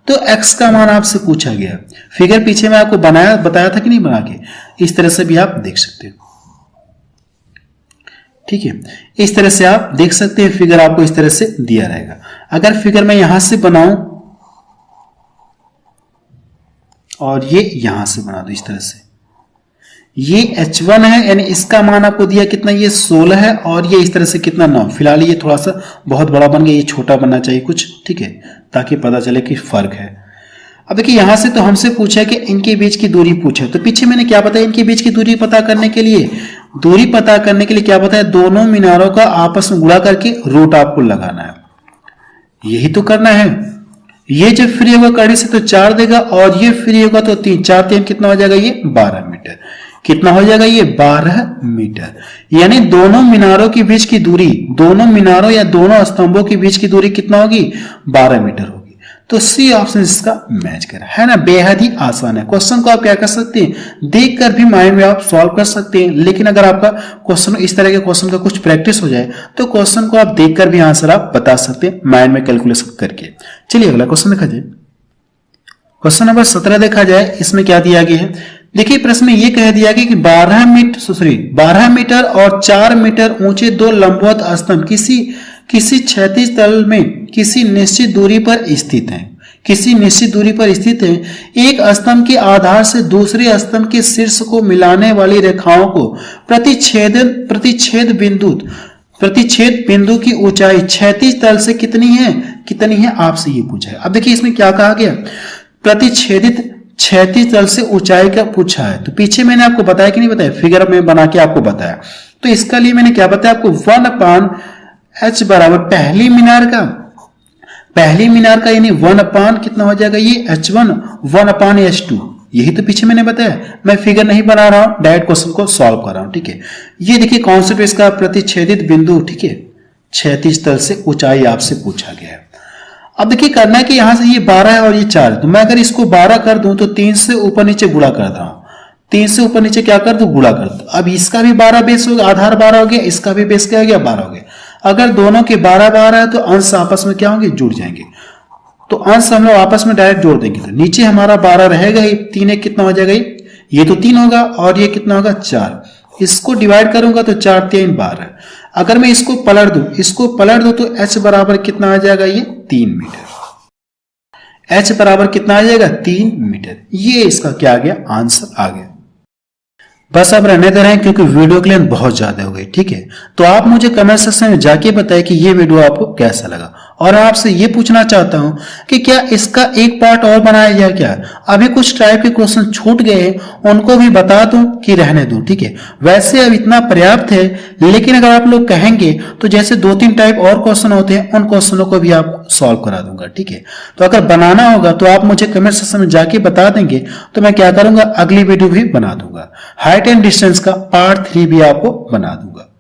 तो x का मान आपसे पूछा गया। फिगर पीछे में आपको बताया था कि नहीं बना के, इस तरह से भी आप देख सकते हो। ठीक है, इस तरह से आप देख सकते हैं, फिगर आपको इस तरह से दिया रहेगा। अगर फिगर मैं यहां से बनाऊं और ये यहां से बना दो इस तरह से, ये h1 है यानी इसका मान आपको दिया कितना, ये 16 है और ये इस तरह से कितना 9। फिलहाल ये थोड़ा सा बहुत बड़ा बन गया, ये छोटा बनना चाहिए कुछ। ठीक है, ताकि पता चले कि फर्क है। अब देखिए यहां से तो हमसे पूछा कि इनके बीच की दूरी पूछा, तो पीछे मैंने क्या बताया, इनके बीच की दूरी पता करने के लिए क्या बताया, दोनों मीनारों का आपस में गुणा करके रूट आपको लगाना है। यही तो करना है, ये जब फ्री होगा कड़ी से तो 4 देगा और ये फ्री होगा तो 3, 4 3 कितना हो जाएगा, ये 12 मीटर। कितना हो जाएगा, ये 12 मीटर। यानी दोनों मीनारों के बीच की दूरी, दोनों मीनारों या दोनों स्तंभों के बीच की दूरी कितना होगी, 12 मीटर होगी। तो सी ऑप्शन इसका मैच करा है ना। बेहद ही आसान है। क्वेश्चन को आप क्या कर सकते हैं, देखकर भी माइंड में आप सॉल्व कर सकते हैं। लेकिन अगर आपका क्वेश्चन इस तरह के क्वेश्चन का कुछ प्रैक्टिस हो जाए तो क्वेश्चन को आप देखकर भी आंसर आप बता सकते हैं माइंड में कैलकुलेशन करके। चलिए अगला क्वेश्चन देखा जाए। क्वेश्चन नंबर 17 देखा जाए। इसमें क्या दिया गया है, देखिए प्रश्न में ये कह दिया गया कि 12 मीटर और 4 मीटर ऊंचे दो लंबवत स्तंभ किसी क्षैतिज तल में किसी निश्चित दूरी पर स्थित हैं। किसी निश्चित दूरी पर स्थित है। एक स्तंभ के आधार से दूसरे स्तंभ के शीर्ष को मिलाने वाली रेखाओं को प्रतिच्छेद बिंदु की ऊंचाई क्षैतिज तल से कितनी है आपसे ये पूछा है। अब देखिए इसमें क्या कहा गया, प्रतिच्छेदित क्षैतिज तल से ऊंचाई का पूछा है। तो पीछे मैंने आपको बताया कि नहीं बताया, फिगर में बना के आपको बताया। तो इसका लिए मैंने क्या बताया आपको, 1/h बराबर पहली मीनार का यानी 1 कितना हो जाएगा, ये h1 1/h2। यही तो पीछे मैंने बताया। मैं फिगर नहीं बना रहा हूं, डायरेक्ट क्वेश्चन को सॉल्व कर रहा हूं। ठीक है, ये देखिए कॉन्सेप्ट इसका प्रतिच्छेदित बिंदु। ठीक है, क्षैतिज तल से ऊंचाई आपसे पूछा गया है। अब देखिए करना है कि यहां से ये 12 है और ये 4 है। तो मैं अगर इसको 12 कर दूं तो 3 से ऊपर नीचे गुणा कर रहा हूं। 3 से ऊपर नीचे क्या कर दूं, गुणा कर दूं। अब इसका भी 12 बेस हो गया, आधार 12 हो गया, इसका भी बेस क्या हो गया, 12 हो गया। अगर दोनों के 12 है तो अंश आपस में क्या होंगे, जुड़ जाएंगे। तो अंश हम लोग आपस में डायरेक्ट जोड़ देंगे। तो नीचे हमारा 12 रहेगा ही, 3 एक कितना हो जाएगा, ये तो 3 होगा और ये कितना होगा 4। इसको डिवाइड करूंगा तो 4 3 12। अगर मैं इसको पलट दूं तो h बराबर कितना आ जाएगा, ये 3 मीटर। h बराबर कितना आ जाएगा, 3 मीटर। ये इसका क्या आ गया, आंसर आ गया। बस अब रहने दे रहे हैं क्योंकि वीडियो की लेंथ बहुत ज्यादा हो गई। ठीक है, तो आप मुझे कमेंट सेक्शन में जाके बताएं कि ये वीडियो आपको कैसा लगा। और आपसे ये पूछना चाहता हूं कि क्या इसका एक पार्ट और बनाया जाए क्या। अभी कुछ टाइप के क्वेश्चन छूट गए हैं, उनको भी बता दूं कि रहने दूं। ठीक है, वैसे अब इतना पर्याप्त है, लेकिन अगर आप लोग कहेंगे तो जैसे 2-3 टाइप और क्वेश्चन होते हैं, उन क्वेश्चनों को भी आप सॉल्व करा दूंगा। ठीक है, तो अगर बनाना होगा तो आप मुझे कमेंट सेक्शन में जाके बता देंगे, तो मैं क्या करूंगा, अगली वीडियो भी बना दूंगा। हाइट एंड डिस्टेंस का पार्ट 3 भी आपको बना दूंगा।